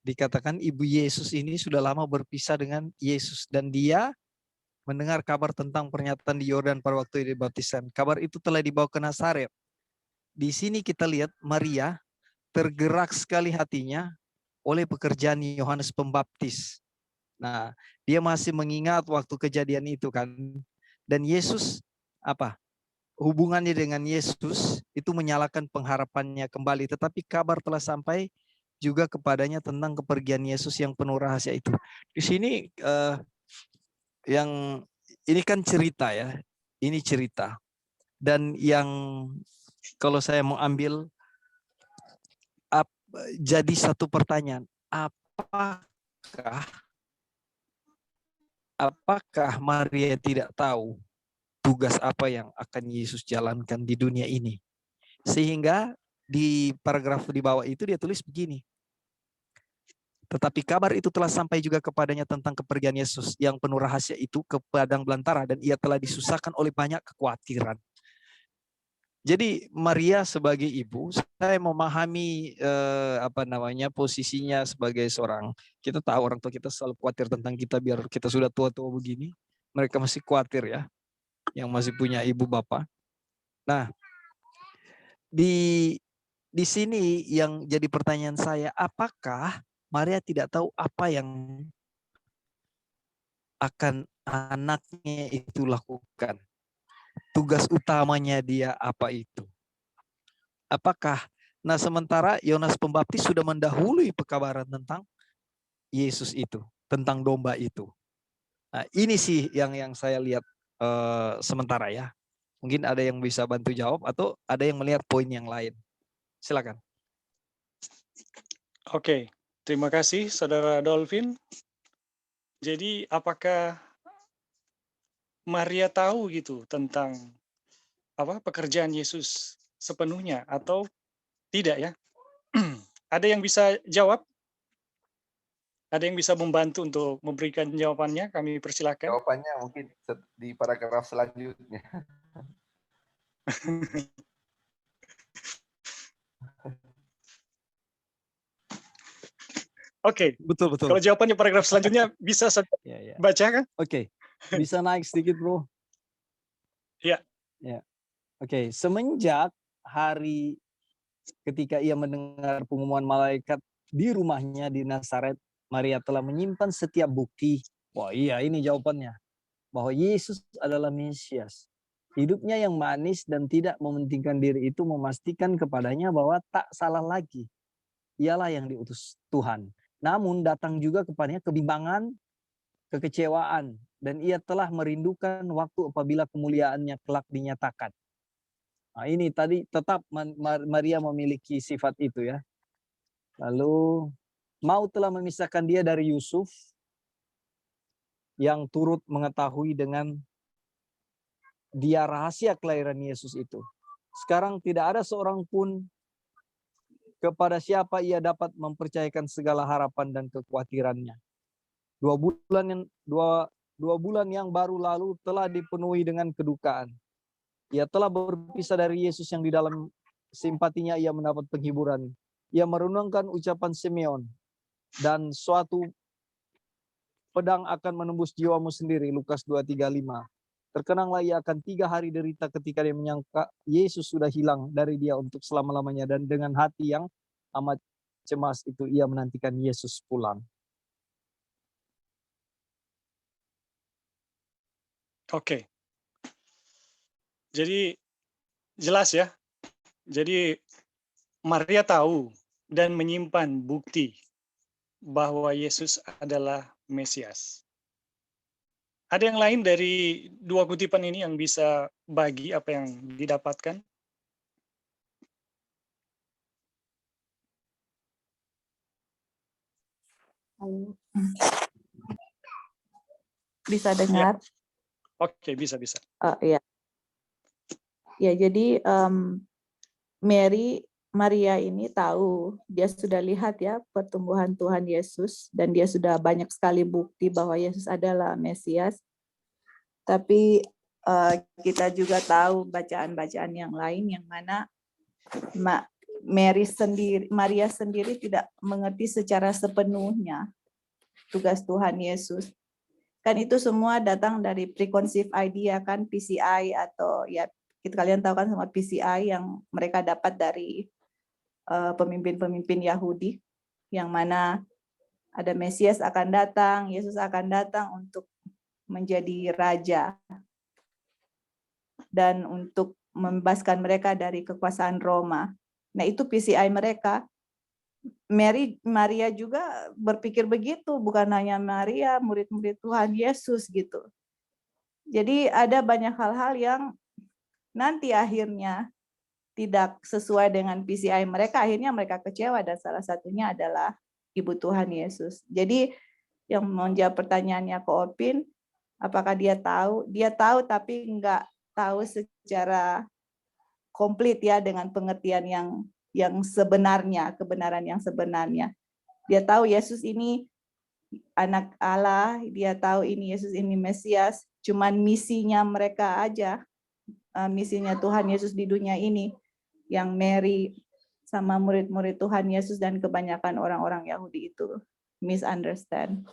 Speaker 5: Dikatakan ibu Yesus ini sudah lama berpisah dengan Yesus, dan dia mendengar kabar tentang pernyataan di Yordan pada waktu dibaptisan. Kabar itu telah dibawa ke Nazaret. Di sini kita lihat Maria tergerak sekali hatinya oleh pekerjaan Yohanes Pembaptis. Nah, dia masih mengingat waktu kejadian itu, kan. Dan Yesus, hubungannya dengan Yesus itu menyalakan pengharapannya kembali. Tetapi kabar telah sampai juga kepadanya tentang kepergian Yesus yang penuh rahasia itu. Di sini yang ini kan cerita ya. Ini cerita. Dan yang kalau saya mau ambil jadi satu pertanyaan, apakah Maria tidak tahu tugas apa yang akan Yesus jalankan di dunia ini? Sehingga di paragraf di bawah itu dia tulis begini. Tetapi kabar itu telah sampai juga kepadanya tentang kepergian Yesus yang penuh rahasia itu ke padang belantara, dan ia telah disusahkan oleh banyak kekhawatiran. Jadi Maria sebagai ibu, saya memahami posisinya sebagai seorang. Kita tahu orang tua kita selalu khawatir tentang kita, biar kita sudah tua-tua begini, mereka masih khawatir ya, yang masih punya ibu bapak. Nah, di sini yang jadi pertanyaan saya, apakah Maria tidak tahu apa yang akan anaknya itu lakukan? Tugas utamanya dia apa itu? Apakah? Nah, sementara Yohanes Pembaptis sudah mendahului pekabaran tentang Yesus itu, tentang domba itu. Nah, ini sih yang saya lihat sementara ya. Mungkin ada yang bisa bantu jawab atau ada yang melihat poin yang lain. Silakan.
Speaker 1: Oke, terima kasih Saudara Dolphin. Jadi apakah Maria tahu gitu tentang pekerjaan Yesus sepenuhnya atau tidak ya? Ada yang bisa jawab? Ada yang bisa membantu untuk memberikan jawabannya? Kami persilakan.
Speaker 2: Jawabannya mungkin di paragraf selanjutnya.
Speaker 1: Oke,
Speaker 5: Betul.
Speaker 1: kalau jawabannya paragraf selanjutnya bisa saya baca kan?
Speaker 5: Oke. Bisa naik sedikit, Bro.
Speaker 1: Iya.
Speaker 5: Ya. Oke, semenjak hari ketika ia mendengar pengumuman malaikat di rumahnya di Nazaret, Maria telah menyimpan setiap bukti. Wah, iya, ini jawabannya. Bahwa Yesus adalah Mesias. Hidupnya yang manis dan tidak mementingkan diri itu memastikan kepadanya bahwa tak salah lagi. Ialah yang diutus Tuhan. Namun datang juga kepadanya kebimbangan, kekecewaan, dan ia telah merindukan waktu apabila kemuliaannya kelak dinyatakan. Nah, ini tadi tetap Maria memiliki sifat itu ya. Lalu maut telah memisahkan dia dari Yusuf yang turut mengetahui dengan dia rahasia kelahiran Yesus itu. Sekarang tidak ada seorang pun kepada siapa ia dapat mempercayakan segala harapan dan kekhawatirannya. 2 bulan yang baru lalu telah dipenuhi dengan kedukaan. Ia telah berpisah dari Yesus yang di dalam simpatinya ia mendapat penghiburan. Ia merenungkan ucapan Simeon, dan suatu pedang akan menembus jiwamu sendiri, Lukas 2:35. Terkenanglah ia akan 3 hari derita ketika dia menyangka Yesus sudah hilang dari dia untuk selama-lamanya, dan dengan hati yang amat cemas itu ia menantikan Yesus pulang.
Speaker 1: Oke. Jadi jelas ya. Jadi Maria tahu dan menyimpan bukti bahwa Yesus adalah Mesias. Ada yang lain dari 2 kutipan ini yang bisa bagi apa yang didapatkan?
Speaker 4: Bisa dengar?
Speaker 1: Oke, bisa.
Speaker 4: Iya. Ya, jadi Maria ini tahu, dia sudah lihat ya pertumbuhan Tuhan Yesus, dan dia sudah banyak sekali bukti bahwa Yesus adalah Mesias. Tapi kita juga tahu bacaan-bacaan yang lain yang mana Maria sendiri tidak mengerti secara sepenuhnya tugas Tuhan Yesus. Kan itu semua datang dari preconceived idea kan, PCI, atau ya kalian tahu kan semua PCI yang mereka dapat dari pemimpin-pemimpin Yahudi, yang mana ada Mesias akan datang, Yesus akan datang untuk menjadi raja dan untuk membebaskan mereka dari kekuasaan Roma. Nah, itu PCI mereka. Maria juga berpikir begitu, bukan hanya Maria, murid-murid Tuhan Yesus gitu. Jadi ada banyak hal-hal yang nanti akhirnya tidak sesuai dengan PCI mereka, akhirnya mereka kecewa, dan salah satunya adalah Ibu Tuhan Yesus. Jadi yang menjawab pertanyaannya Ko Opin, apakah dia tahu? Dia tahu tapi enggak tahu secara komplit ya, dengan pengertian yang sebenarnya, kebenaran yang sebenarnya. Dia tahu Yesus ini anak Allah, dia tahu ini Yesus ini Mesias, cuman misinya mereka aja, misinya Tuhan Yesus di dunia ini, yang Mary sama murid-murid Tuhan Yesus dan kebanyakan orang-orang Yahudi itu misunderstand.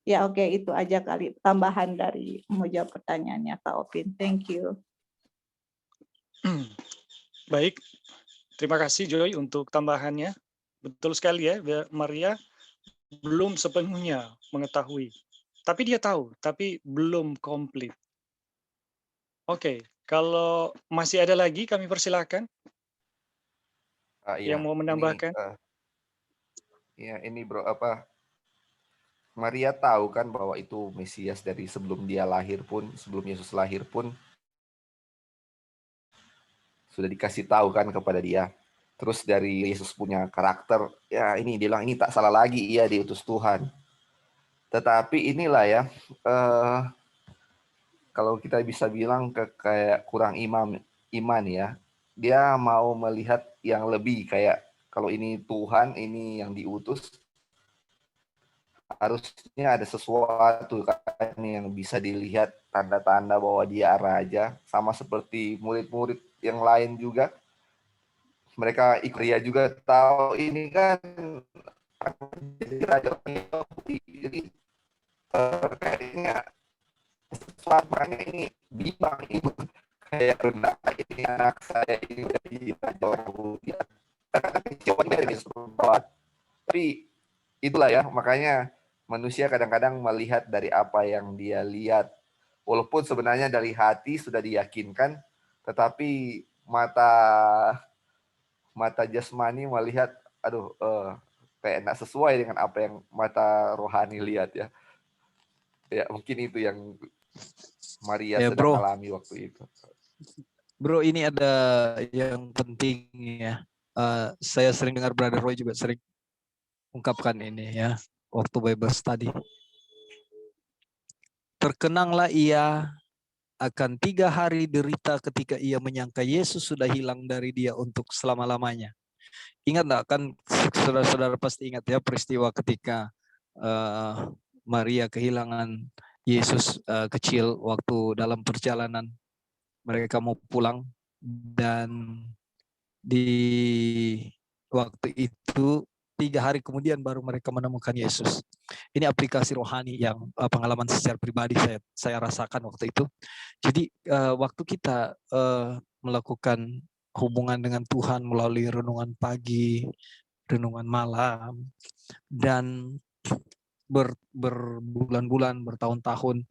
Speaker 4: Ya oke, itu aja kali tambahan dari menjawab pertanyaannya Kak Opin. Thank you.
Speaker 1: Baik, terima kasih Joy untuk tambahannya. Betul sekali ya, Maria belum sepenuhnya mengetahui. Tapi dia tahu, tapi belum komplit. Oke, kalau masih ada lagi kami persilakan
Speaker 2: Iya,
Speaker 1: yang mau menambahkan.
Speaker 2: Ini bro, Maria tahu kan bahwa itu Mesias dari sebelum dia lahir pun, sebelum Yesus lahir pun sudah dikasih tahu kan kepada dia. Terus dari Yesus punya karakter, ya ini dia bilang ini tak salah lagi, ia diutus Tuhan. Tetapi inilah ya, kalau kita bisa bilang kayak kurang iman ya, dia mau melihat yang lebih, kayak kalau ini Tuhan, ini yang diutus, harusnya ada sesuatu kan yang bisa dilihat, tanda-tanda bahwa dia raja, sama seperti murid-murid yang lain juga. Mereka ikut juga tahu ini kan jadi raja Yahudi, jadi kayaknya sesuatu, makanya ini bimbang ibu, kayak rendah, ini anak saya ini udah jadi raja orang Yahudi, tapi itulah ya, makanya manusia kadang-kadang melihat dari apa yang dia lihat, walaupun sebenarnya dari hati sudah diyakinkan, tetapi mata jasmani melihat, aduh, kayak nggak sesuai dengan apa yang mata rohani lihat ya. Ya mungkin itu yang Maria sedang alami waktu itu.
Speaker 5: Bro, ini ada yang penting ya. Saya sering dengar Brother Roy juga sering ungkapkan ini ya waktu Bible study. Terkenanglah ia akan 3 hari derita ketika ia menyangka Yesus sudah hilang dari dia untuk selama-lamanya. Ingat enggak, kan saudara-saudara pasti ingat ya peristiwa ketika Maria kehilangan Yesus kecil waktu dalam perjalanan mereka mau pulang, dan di waktu itu 3 hari kemudian baru mereka menemukan Yesus. Ini aplikasi rohani yang pengalaman secara pribadi saya rasakan waktu itu. Jadi waktu kita melakukan hubungan dengan Tuhan melalui renungan pagi, renungan malam, dan berbulan-bulan, bertahun-tahun,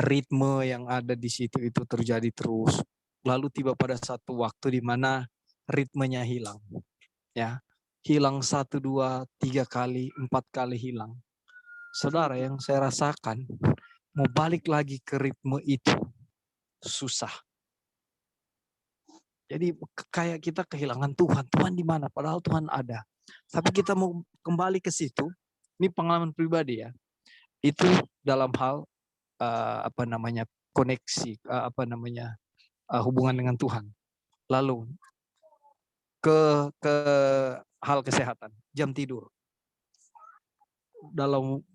Speaker 5: ritme yang ada di situ itu terjadi terus. Lalu tiba pada satu waktu di mana ritmenya hilang. Ya, hilang 1, 2, 3 kali, 4 kali hilang. Saudara, yang saya rasakan, mau balik lagi ke ritme itu susah. Jadi kayak kita kehilangan Tuhan. Tuhan di mana? Padahal Tuhan ada. Tapi kita mau kembali ke situ. Ini pengalaman pribadi ya. Itu dalam hal koneksi, hubungan dengan Tuhan. Lalu ke hal kesehatan, jam tidur.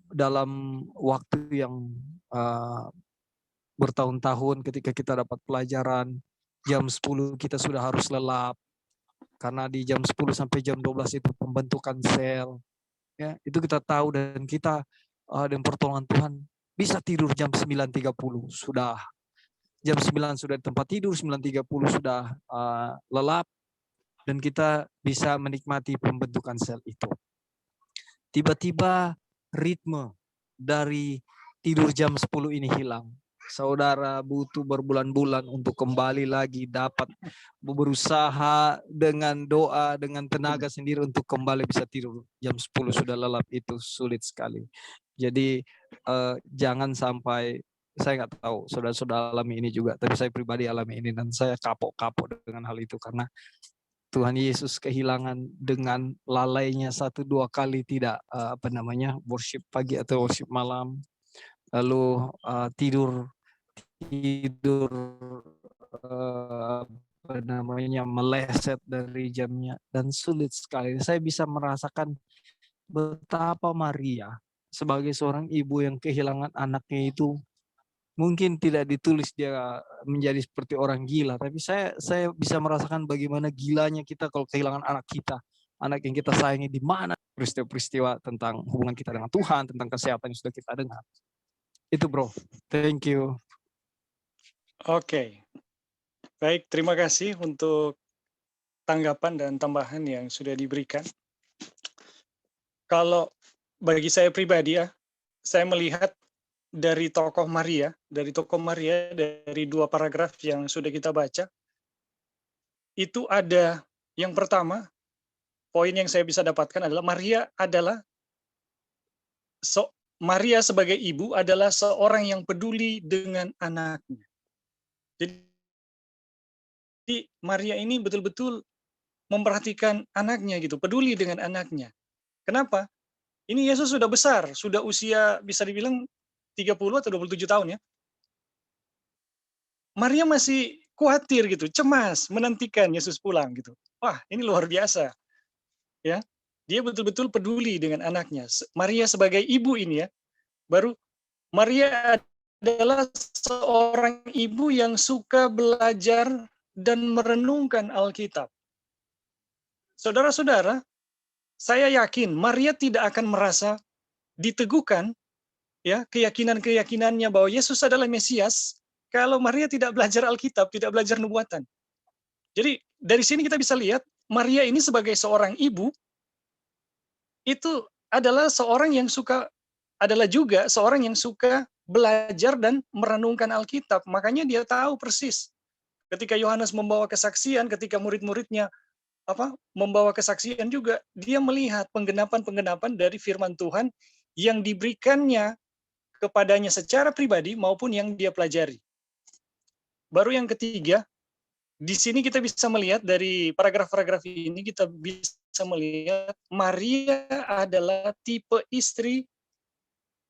Speaker 5: Dalam waktu yang bertahun-tahun ketika kita dapat pelajaran, jam 10 kita sudah harus lelap. Karena di jam 10 sampai jam 12 itu pembentukan sel. Ya, itu kita tahu, dan kita dengan pertolongan Tuhan bisa tidur jam 9.30 sudah. Jam 9 sudah di tempat tidur, 9.30 sudah lelap, dan kita bisa menikmati pembentukan sel itu. Tiba-tiba ritme dari tidur jam 10 ini hilang. Saudara butuh berbulan-bulan untuk kembali lagi dapat berusaha dengan doa, dengan tenaga sendiri untuk kembali bisa tidur. Jam 10 sudah lelap, itu sulit sekali. Jadi jangan sampai Saya nggak tahu saudara-saudara alami ini juga, tapi saya pribadi alami ini dan saya kapok-kapok dengan hal itu karena Tuhan Yesus kehilangan dengan lalainya 1-2 kali tidak worship pagi atau worship malam, lalu tidur meleset dari jamnya dan sulit sekali. Saya bisa merasakan betapa Maria sebagai seorang ibu yang kehilangan anaknya itu mungkin tidak ditulis dia menjadi seperti orang gila, tapi saya bisa merasakan bagaimana gilanya kita kalau kehilangan anak kita, anak yang kita sayangi, di mana peristiwa-peristiwa tentang hubungan kita dengan Tuhan, tentang kesehatan yang sudah kita dengar. Itu bro, thank you.
Speaker 1: Oke. Baik, terima kasih untuk tanggapan dan tambahan yang sudah diberikan. Kalau bagi saya pribadi ya, saya melihat dari tokoh Maria, dari 2 paragraf yang sudah kita baca, itu ada yang pertama, poin yang saya bisa dapatkan adalah Maria sebagai ibu adalah seorang yang peduli dengan anaknya. Jadi Maria ini betul-betul memperhatikan anaknya gitu, peduli dengan anaknya. Kenapa? Ini Yesus sudah besar, sudah usia bisa dibilang 30 atau 27 tahun ya. Maria masih khawatir gitu, cemas menantikan Yesus pulang gitu. Wah, ini luar biasa. Ya. Dia betul-betul peduli dengan anaknya. Maria sebagai ibu ini ya, baru Maria adalah seorang ibu yang suka belajar dan merenungkan Alkitab. Saudara-saudara, saya yakin Maria tidak akan merasa diteguhkan ya keyakinan-keyakinannya bahwa Yesus adalah Mesias kalau Maria tidak belajar Alkitab, tidak belajar nubuatan. Jadi dari sini kita bisa lihat Maria ini sebagai seorang ibu itu adalah juga seorang yang suka belajar dan merenungkan Alkitab. Makanya dia tahu persis ketika Yohanes membawa kesaksian, ketika murid-muridnya membawa kesaksian juga, dia melihat penggenapan-penggenapan dari firman Tuhan yang diberikannya kepadanya secara pribadi maupun yang dia pelajari. Baru yang ketiga, di sini kita bisa melihat dari paragraf-paragraf ini, kita bisa melihat Maria adalah tipe istri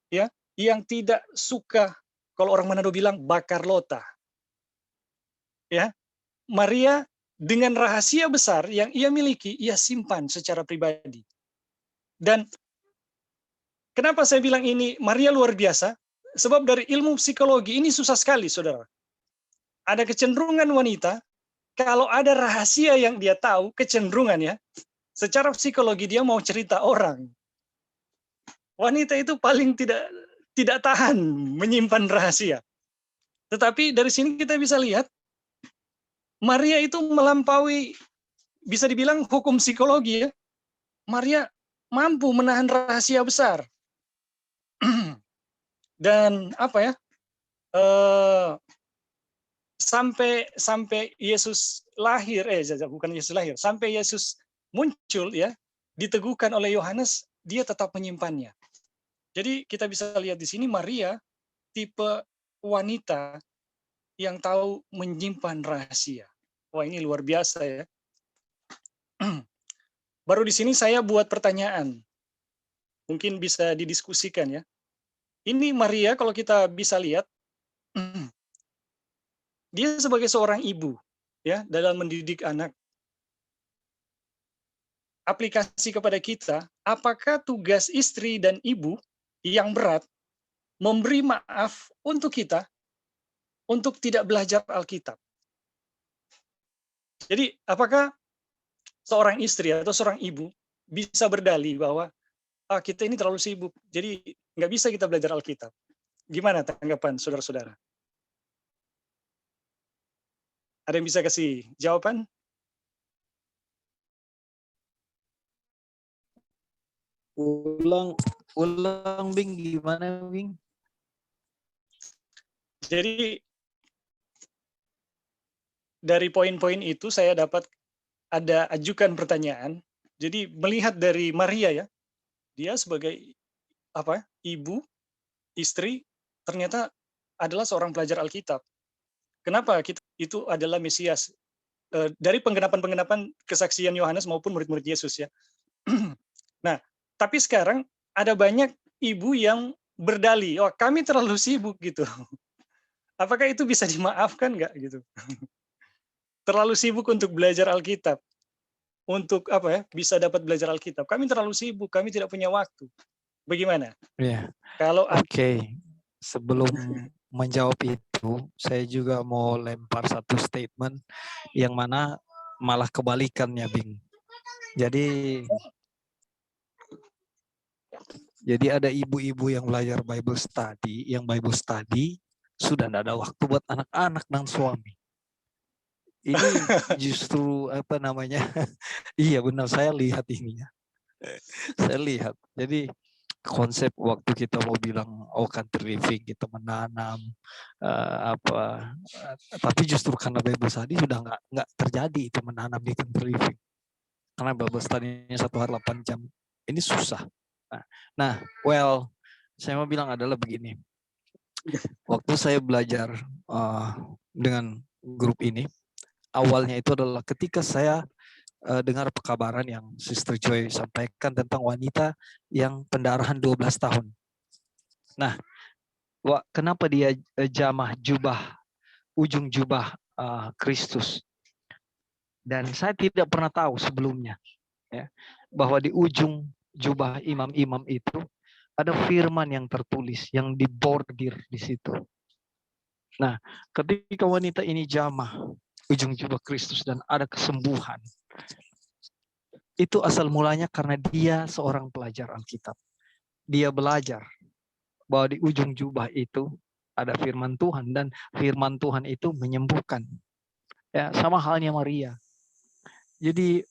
Speaker 1: ya yang tidak suka, kalau orang Manado bilang, bakar lota. Ya, Maria dengan rahasia besar yang ia miliki, ia simpan secara pribadi. Dan kenapa saya bilang ini Maria luar biasa? Sebab dari ilmu psikologi ini susah sekali, saudara. Ada kecenderungan wanita, kalau ada rahasia yang dia tahu, kecenderungan ya, secara psikologi dia mau cerita orang. Wanita itu paling tidak tahan menyimpan rahasia. Tetapi dari sini kita bisa lihat, Maria itu melampaui, bisa dibilang hukum psikologi ya. Maria mampu menahan rahasia besar. Dan sampai Yesus lahir, bukan Yesus lahir, sampai Yesus muncul ya, diteguhkan oleh Yohanes, dia tetap menyimpannya. Jadi kita bisa lihat di sini Maria tipe wanita yang tahu menyimpan rahasia. Wah, ini luar biasa ya. Baru di sini saya buat pertanyaan. Mungkin bisa didiskusikan ya. Ini Maria kalau kita bisa lihat, dia sebagai seorang ibu ya dalam mendidik anak. Aplikasi kepada kita, apakah tugas istri dan ibu yang berat memberi maaf untuk kita untuk tidak belajar Alkitab? Jadi apakah seorang istri atau seorang ibu bisa berdalih bahwa kita ini terlalu sibuk, jadi nggak bisa kita belajar Alkitab? Gimana tanggapan saudara-saudara? Ada yang bisa kasih jawaban?
Speaker 5: Ulang Bing, gimana Bing?
Speaker 1: Jadi dari poin-poin itu saya dapat ada ajukan pertanyaan. Jadi melihat dari Maria ya, dia sebagai ibu, istri, ternyata adalah seorang pelajar Alkitab. Kenapa? Itu adalah Mesias. Dari penggenapan-penggenapan kesaksian Yohanes maupun murid-murid Yesus ya. Nah, tapi sekarang ada banyak ibu yang berdalih, oh kami terlalu sibuk gitu. Apakah itu bisa dimaafkan nggak gitu? Terlalu sibuk untuk belajar Alkitab, untuk apa ya? Bisa dapat belajar Alkitab. Kami terlalu sibuk, kami tidak punya waktu. Bagaimana?
Speaker 5: Ya,
Speaker 1: Kalau
Speaker 5: oke. Sebelum menjawab itu, saya juga mau lempar satu statement yang mana malah kebalikannya, Bing. Jadi ada ibu-ibu yang belajar Bible study, sudah tidak ada waktu buat anak-anak dan suami. Ini justru apa namanya? Iya benar, saya lihat ini ya. Saya lihat. Jadi konsep waktu kita mau bilang country living, kita menanam tapi justru karena Bible study sudah nggak terjadi itu menanam di country living. Karena Bible study-nya 1 hari 8 jam. Ini susah. Nah, saya mau bilang adalah begini. Waktu saya belajar dengan grup ini, awalnya itu adalah ketika saya dengar pekabaran yang Sister Joy sampaikan tentang wanita yang pendarahan 12 tahun. Nah, kenapa dia jamah ujung jubah Kristus? Dan saya tidak pernah tahu sebelumnya ya, bahwa di ujung jubah imam-imam itu ada firman yang tertulis, yang dibordir di situ. Nah, ketika wanita ini jamah ujung jubah Kristus dan ada kesembuhan, itu asal mulanya karena dia seorang pelajar Alkitab. Dia belajar bahwa di ujung jubah itu ada firman Tuhan dan firman Tuhan itu menyembuhkan. Ya, sama halnya Maria. Jadi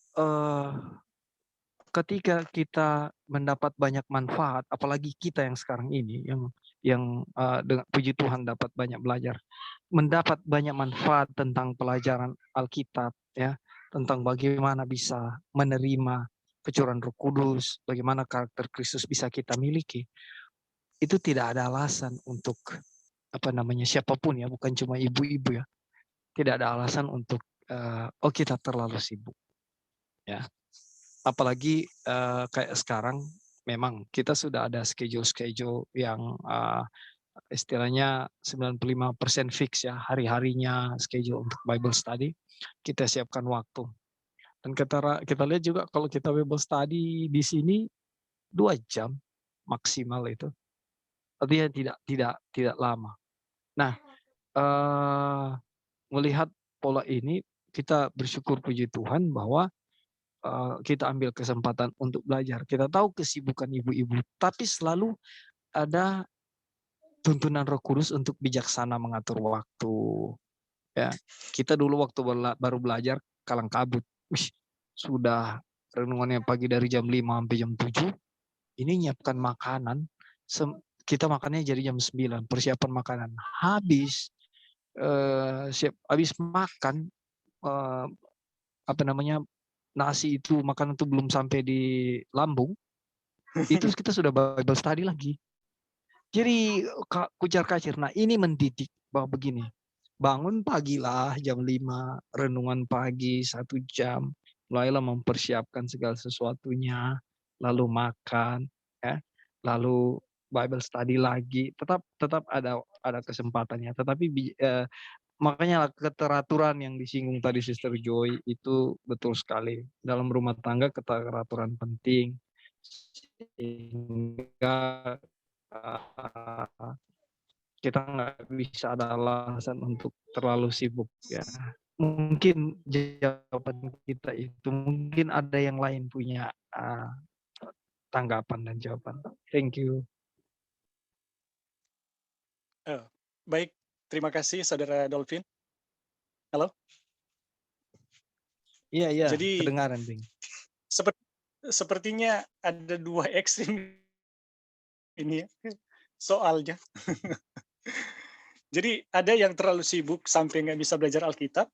Speaker 5: ketika kita mendapat banyak manfaat, apalagi kita yang sekarang ini yang dengan puji Tuhan dapat banyak belajar, mendapat banyak manfaat tentang pelajaran Alkitab ya, tentang bagaimana bisa menerima kecurahan Roh Kudus, bagaimana karakter Kristus bisa kita miliki. Itu tidak ada alasan untuk siapapun ya, bukan cuma ibu-ibu ya. Tidak ada alasan untuk kita terlalu sibuk. Ya. Apalagi kayak sekarang memang kita sudah ada schedule yang istilahnya 95% fix ya, hari-harinya schedule untuk Bible study. Kita siapkan waktu. Dan kita lihat juga kalau kita Bible study di sini 2 jam maksimal itu. Artinya tidak lama. Nah, melihat pola ini kita bersyukur puji Tuhan bahwa kita ambil kesempatan untuk belajar. Kita tahu kesibukan ibu-ibu, tapi selalu ada tuntunan Roh Kudus untuk bijaksana mengatur waktu. Ya, kita dulu waktu baru belajar kalang kabut. Sudah renungannya pagi dari jam 5 sampai jam 7. Ini nyiapkan makanan. Kita makannya jadi jam 9, persiapan makanan. Habis makan nasi itu, makanan itu belum sampai di lambung, itu kita sudah Bible study lagi. Jadi kucar-kacir. Nah, ini mendidik bahwa begini, bangun pagilah jam 5, renungan pagi 1 jam, mulailah mempersiapkan segala sesuatunya, lalu makan, ya, lalu Bible study lagi, tetap ada kesempatannya. Tetapi makanya keteraturan yang disinggung tadi Sister Joy itu betul sekali. Dalam rumah tangga keteraturan penting. Sehingga kita nggak bisa ada alasan untuk terlalu sibuk ya. Mungkin jawaban kita itu, mungkin ada yang lain punya tanggapan dan jawaban. Thank you.
Speaker 1: Baik. Terima kasih, Saudara Dolphin. Halo?
Speaker 5: Iya,
Speaker 1: Jadi,
Speaker 5: kedengaran, Bing.
Speaker 1: Sepertinya ada 2 ekstrim ini ya, soalnya. Jadi, ada yang terlalu sibuk sampai nggak bisa belajar Alkitab.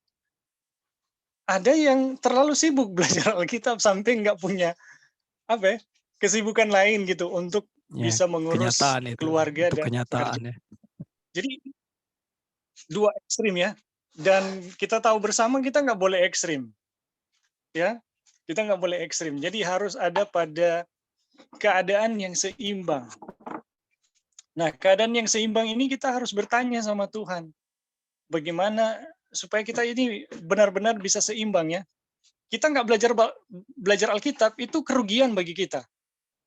Speaker 1: Ada yang terlalu sibuk belajar Alkitab sampai nggak punya kesibukan lain gitu untuk bisa mengurus keluarga dan
Speaker 5: kenyataan ya.
Speaker 1: Jadi dua ekstrim ya. Dan kita tahu bersama kita nggak boleh ekstrim. Ya, kita nggak boleh ekstrim. Jadi harus ada pada keadaan yang seimbang. Nah, keadaan yang seimbang ini kita harus bertanya sama Tuhan. Bagaimana supaya kita ini benar-benar bisa seimbang ya. Kita nggak belajar Alkitab, itu kerugian bagi kita.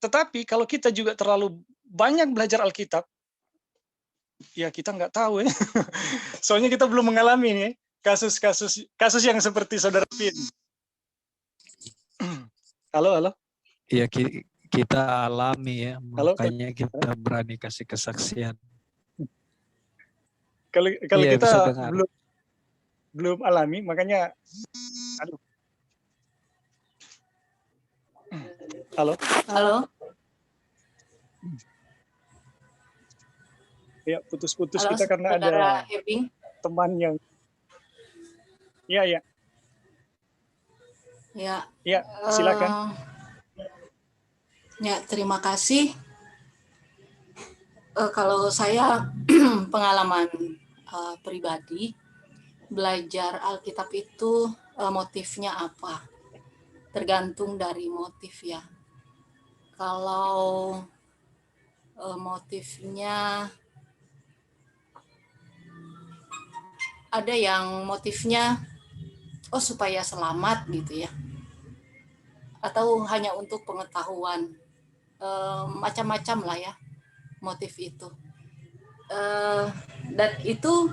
Speaker 1: Tetapi kalau kita juga terlalu banyak belajar Alkitab, ya kita nggak tahu ya. Soalnya kita belum mengalami nih kasus yang seperti Saudara Pin. Halo.
Speaker 5: Iya, kita alami ya,
Speaker 1: Halo.
Speaker 5: makanya kita berani kasih kesaksian.
Speaker 1: Kalau
Speaker 5: Iya,
Speaker 1: kita
Speaker 5: bisa dengar.
Speaker 1: belum alami, makanya aduh. Halo. Ya, putus-putus
Speaker 6: Halo,
Speaker 1: kita karena ada
Speaker 6: Saudara Ebing.
Speaker 1: teman yang Ya, silakan.
Speaker 6: Ya, terima kasih. Kalau saya pengalaman pribadi, belajar Alkitab itu motifnya apa? Tergantung dari motif ya. Kalau motifnya ada yang motifnya supaya selamat gitu ya, atau hanya untuk pengetahuan, macam-macam lah ya motif itu, dan itu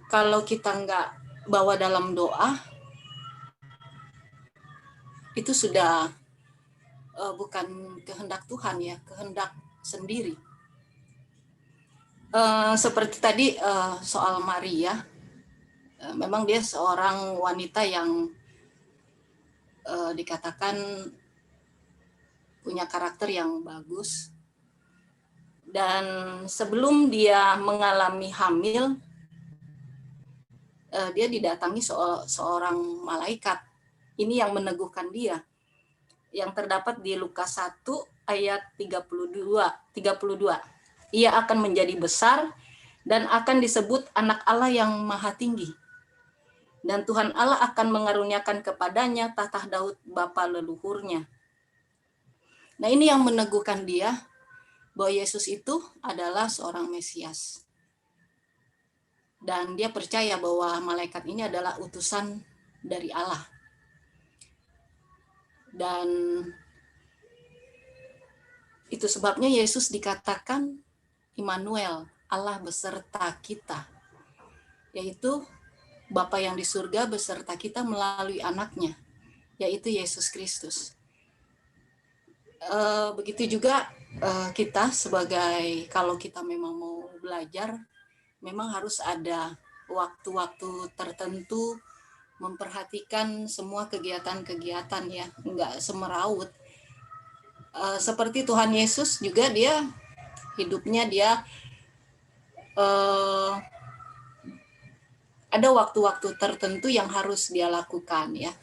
Speaker 6: kalau kita nggak bawa dalam doa itu sudah bukan kehendak Tuhan ya, kehendak sendiri. Seperti tadi soal Maria, memang dia seorang wanita yang dikatakan punya karakter yang bagus. Dan sebelum dia mengalami hamil, dia didatangi seorang malaikat. Ini yang meneguhkan dia. Yang terdapat di Lukas 1 ayat 32. Ia akan menjadi besar dan akan disebut anak Allah yang maha tinggi. Dan Tuhan Allah akan mengaruniakan kepadanya tahta Daud bapa leluhurnya. Nah, ini yang meneguhkan dia bahwa Yesus itu adalah seorang Mesias. Dan dia percaya bahwa malaikat ini adalah utusan dari Allah. Dan itu sebabnya Yesus dikatakan Immanuel, Allah beserta kita. Yaitu Bapa yang di surga beserta kita melalui anaknya, yaitu Yesus Kristus. Begitu juga kita sebagai, kalau kita memang mau belajar, memang harus ada waktu-waktu tertentu memperhatikan semua kegiatan-kegiatan ya, enggak semeraut. Seperti Tuhan Yesus juga, dia hidupnya dia ada waktu-waktu tertentu yang harus dia lakukan ya.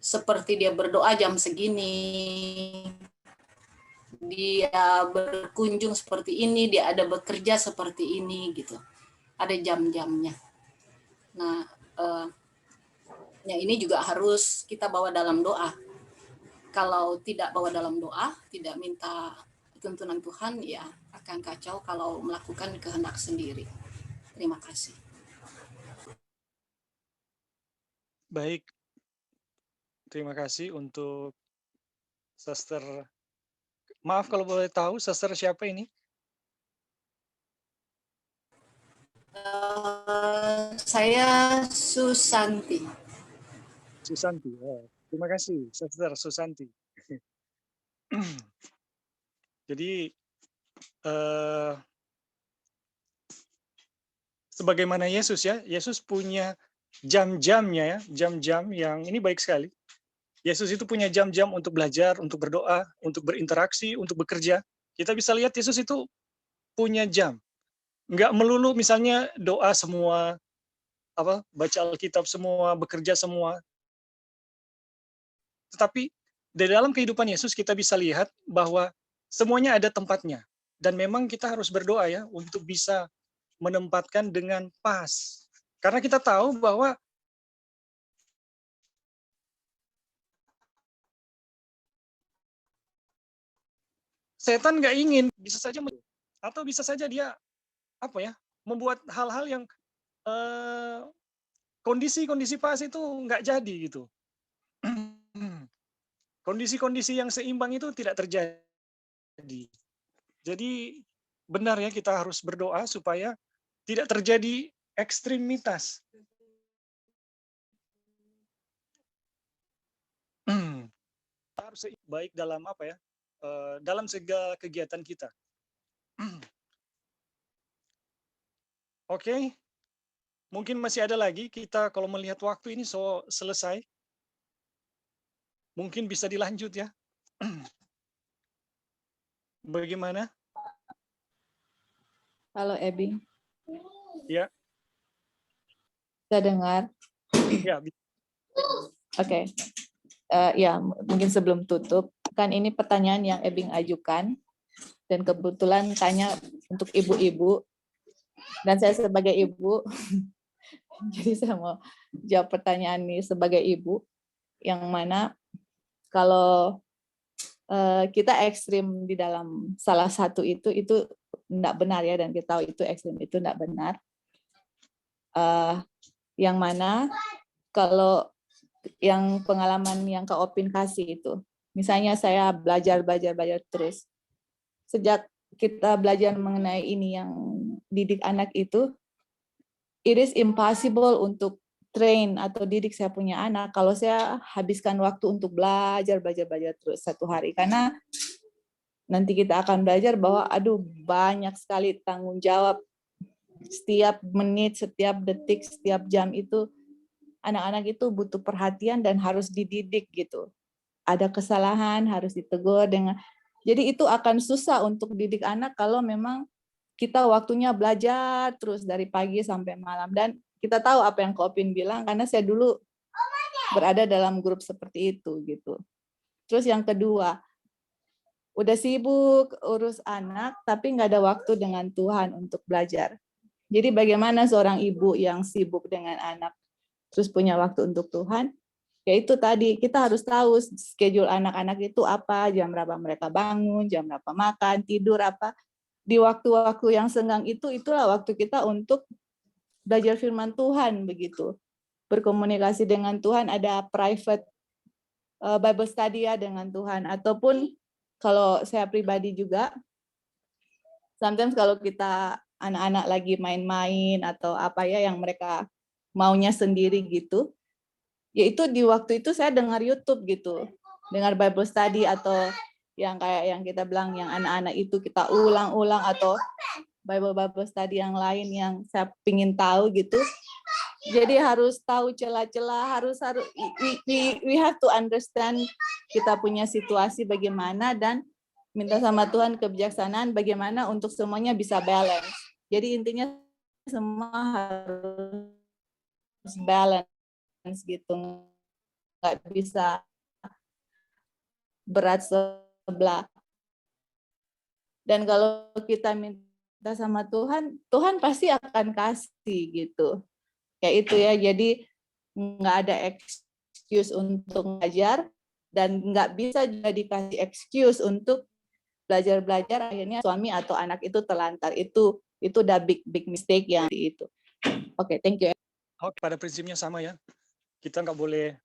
Speaker 6: Seperti dia berdoa jam segini, dia berkunjung seperti ini, dia ada bekerja seperti ini gitu. Ada jam-jamnya. Nah, ya ini juga harus kita bawa dalam doa. Kalau tidak bawa dalam doa, tidak minta tuntunan Tuhan, ya akan kacau kalau melakukan kehendak sendiri. Terima kasih.
Speaker 1: Baik. Terima kasih untuk Suster. Maaf kalau boleh tahu, Suster siapa ini?
Speaker 6: Saya Susanti.
Speaker 1: Susanti. Oh, terima kasih, Suster Susanti. Jadi, sebagaimana Yesus ya, Yesus punya jam-jamnya ya, jam-jam yang ini baik sekali. Yesus itu punya jam-jam untuk belajar, untuk berdoa, untuk berinteraksi, untuk bekerja. Kita bisa lihat Yesus itu punya jam. Nggak melulu misalnya doa semua, baca Alkitab semua, bekerja semua. Tetapi di dalam kehidupan Yesus kita bisa lihat bahwa semuanya ada tempatnya. Dan memang kita harus berdoa ya untuk bisa menempatkan dengan pas. Karena kita tahu bahwa setan nggak ingin, bisa saja atau bisa saja dia membuat hal-hal yang kondisi-kondisi pas itu nggak jadi gitu. Kondisi-kondisi yang seimbang itu tidak terjadi. Jadi benar ya, kita harus berdoa supaya tidak terjadi ekstremitas. Harus baik dalam dalam segala kegiatan kita. Oke, mungkin masih ada lagi, kita kalau melihat waktu ini selesai. Mungkin bisa dilanjut ya. Bagaimana?
Speaker 4: Halo Ebi.
Speaker 1: Ya.
Speaker 4: Bisa dengar?
Speaker 1: Ya.
Speaker 4: Oke. Ya, mungkin sebelum tutup, kan ini pertanyaan yang Ebing ajukan, dan kebetulan tanya untuk ibu-ibu, dan saya sebagai ibu, jadi saya mau jawab pertanyaan ini sebagai ibu, yang mana kalau kita ekstrim di dalam salah satu itu tidak benar ya, dan kita tahu itu ekstrim itu tidak benar. Yang mana kalau yang pengalaman yang Kak Opin kasih itu, misalnya saya belajar terus. Sejak kita belajar mengenai ini yang didik anak itu, it is impossible untuk train atau didik saya punya anak kalau saya habiskan waktu untuk belajar terus satu hari. Karena nanti kita akan belajar bahwa banyak sekali tanggung jawab setiap menit, setiap detik, setiap jam itu anak-anak itu butuh perhatian dan harus dididik gitu. Ada kesalahan harus ditegur dengan. Jadi itu akan susah untuk didik anak kalau memang kita waktunya belajar terus dari pagi sampai malam. Dan kita tahu apa yang Kak Opin bilang karena saya dulu berada dalam grup seperti itu gitu. Terus yang kedua, udah sibuk urus anak tapi nggak ada waktu dengan Tuhan untuk belajar. Jadi bagaimana seorang ibu yang sibuk dengan anak terus punya waktu untuk Tuhan? Ya itu tadi, kita harus tahu schedule anak-anak itu apa, jam berapa mereka bangun, jam berapa makan, tidur apa. Di waktu-waktu yang senggang itulah waktu kita untuk belajar firman Tuhan begitu. Berkomunikasi dengan Tuhan, ada private Bible study ya dengan Tuhan. Ataupun kalau saya pribadi juga, sometimes kalau kita anak-anak lagi main-main atau apa ya yang mereka maunya sendiri gitu, yaitu di waktu itu saya dengar YouTube gitu, dengar Bible study atau yang kayak yang kita bilang yang anak-anak itu kita ulang-ulang atau Bible study yang lain yang saya pingin tahu gitu. Jadi harus tahu celah-celah, harus we have to understand kita punya situasi bagaimana dan minta sama Tuhan kebijaksanaan bagaimana untuk semuanya bisa balance. Jadi intinya semua harus balance gitu, nggak bisa berat sebelah. Dan kalau kita minta sama Tuhan, Tuhan pasti akan kasih gitu. Kayak itu ya, jadi nggak ada excuse untuk belajar dan nggak bisa juga dikasih excuse untuk belajar akhirnya suami atau anak itu telantar. Itu udah big mistake yang itu. Oke, thank you.
Speaker 1: Oke, pada prinsipnya sama ya. Kita nggak boleh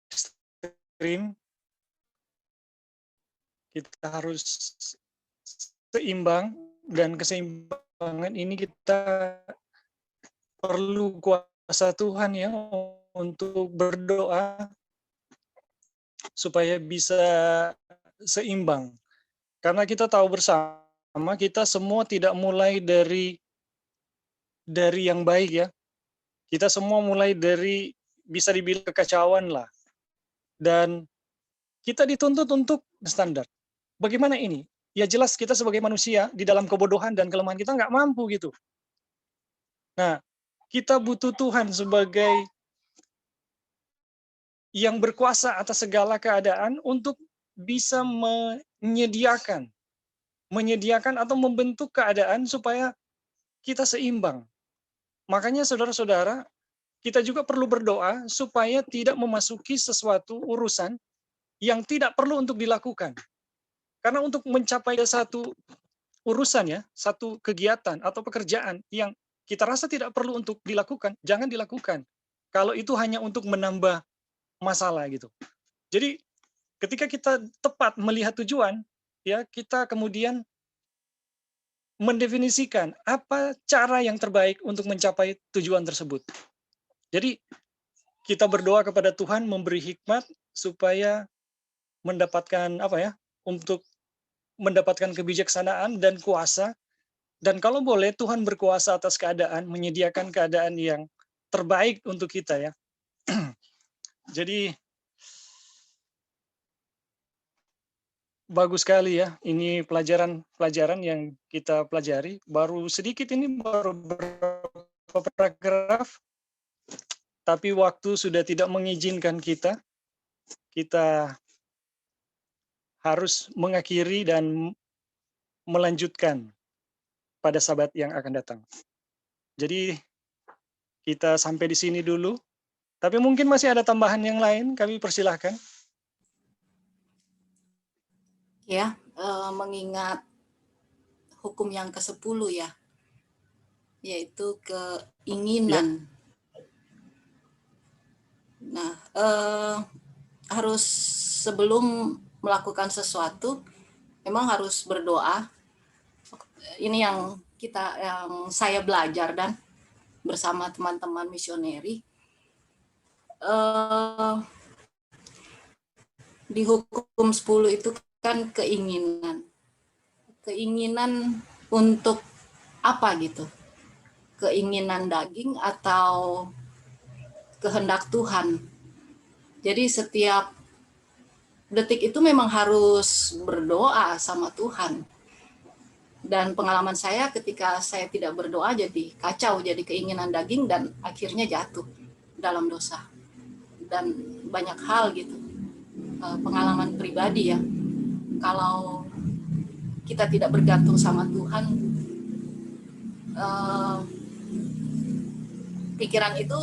Speaker 1: ekstrim. Kita harus seimbang, dan keseimbangan ini kita perlu kuasa Tuhan ya untuk berdoa supaya bisa seimbang. Karena kita tahu bersama, kita semua tidak mulai dari yang baik ya. Kita semua mulai dari bisa dibilang kekacauan lah. Dan kita dituntut untuk standar. Bagaimana ini? Ya jelas kita sebagai manusia di dalam kebodohan dan kelemahan kita nggak mampu gitu. Nah, kita butuh Tuhan sebagai yang berkuasa atas segala keadaan untuk bisa menyediakan menyediakan atau membentuk keadaan supaya kita seimbang. Makanya saudara-saudara, kita juga perlu berdoa supaya tidak memasuki sesuatu urusan yang tidak perlu untuk dilakukan. Karena untuk mencapai satu urusan ya, satu kegiatan atau pekerjaan yang kita rasa tidak perlu untuk dilakukan, jangan dilakukan. Kalau itu hanya untuk menambah masalah gitu. Jadi ketika kita tepat melihat tujuan, ya kita kemudian mendefinisikan apa cara yang terbaik untuk mencapai tujuan tersebut. Jadi kita berdoa kepada Tuhan memberi hikmat supaya mendapatkan apa ya, untuk mendapatkan kebijaksanaan dan kuasa, dan kalau boleh Tuhan berkuasa atas keadaan, menyediakan keadaan yang terbaik untuk kita ya. Jadi bagus sekali ya, ini pelajaran yang kita pelajari. Baru sedikit ini, baru beberapa paragraf, tapi waktu sudah tidak mengizinkan kita. Kita harus mengakhiri dan melanjutkan pada Sabat yang akan datang. Jadi kita sampai di sini dulu. Tapi mungkin masih ada tambahan yang lain, kami persilahkan.
Speaker 6: Ya, mengingat hukum yang ke-10 ya, yaitu keinginan. Nah, harus sebelum melakukan sesuatu, memang harus berdoa. Ini yang saya belajar dan bersama teman-teman misioneri. Di hukum 10 itu kan keinginan untuk apa gitu, keinginan daging atau kehendak Tuhan. Jadi setiap detik itu memang harus berdoa sama Tuhan. Dan pengalaman saya ketika saya tidak berdoa jadi kacau, jadi keinginan daging dan akhirnya jatuh dalam dosa. Dan banyak hal gitu, pengalaman pribadi ya, kalau kita tidak bergantung sama Tuhan, pikiran itu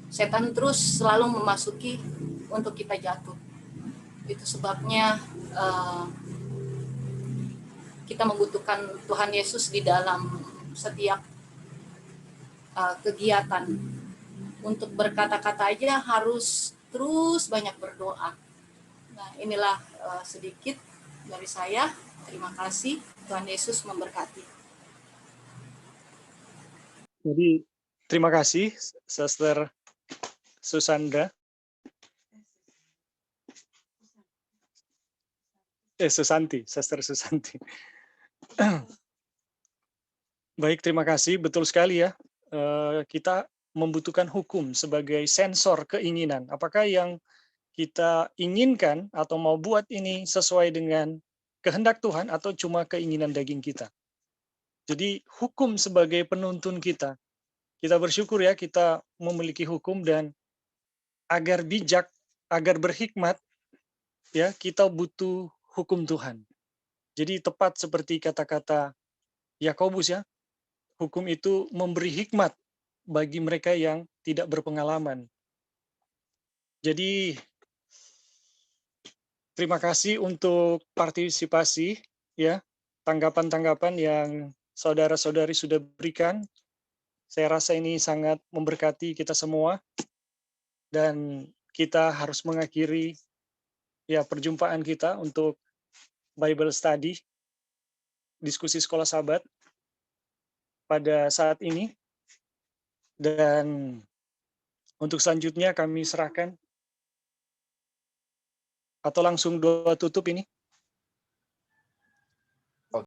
Speaker 6: setan terus selalu memasuki untuk kita jatuh. Itu sebabnya kita membutuhkan Tuhan Yesus di dalam setiap kegiatan. Untuk berkata-kata aja harus terus banyak berdoa. Nah, inilah sedikit dari saya. Terima kasih. Tuhan Yesus memberkati.
Speaker 1: Jadi terima kasih, Sister Susandra. Susanti, Sister Susanti. Baik, terima kasih. Betul sekali ya. Kita membutuhkan hukum sebagai sensor keinginan. Apakah yang kita inginkan atau mau buat ini sesuai dengan kehendak Tuhan atau cuma keinginan daging kita. Jadi hukum sebagai penuntun kita. Kita bersyukur ya kita memiliki hukum, dan agar bijak, agar berhikmat, ya kita butuh hukum Tuhan. Jadi tepat seperti kata-kata Yakobus ya, hukum itu memberi hikmat bagi mereka yang tidak berpengalaman. Jadi terima kasih untuk partisipasi ya, tanggapan-tanggapan yang saudara-saudari sudah berikan. Saya rasa ini sangat memberkati kita semua, dan kita harus mengakhiri ya perjumpaan kita untuk Bible Study, diskusi sekolah Sabat pada saat ini. Dan untuk selanjutnya kami serahkan, atau langsung doa tutup ini.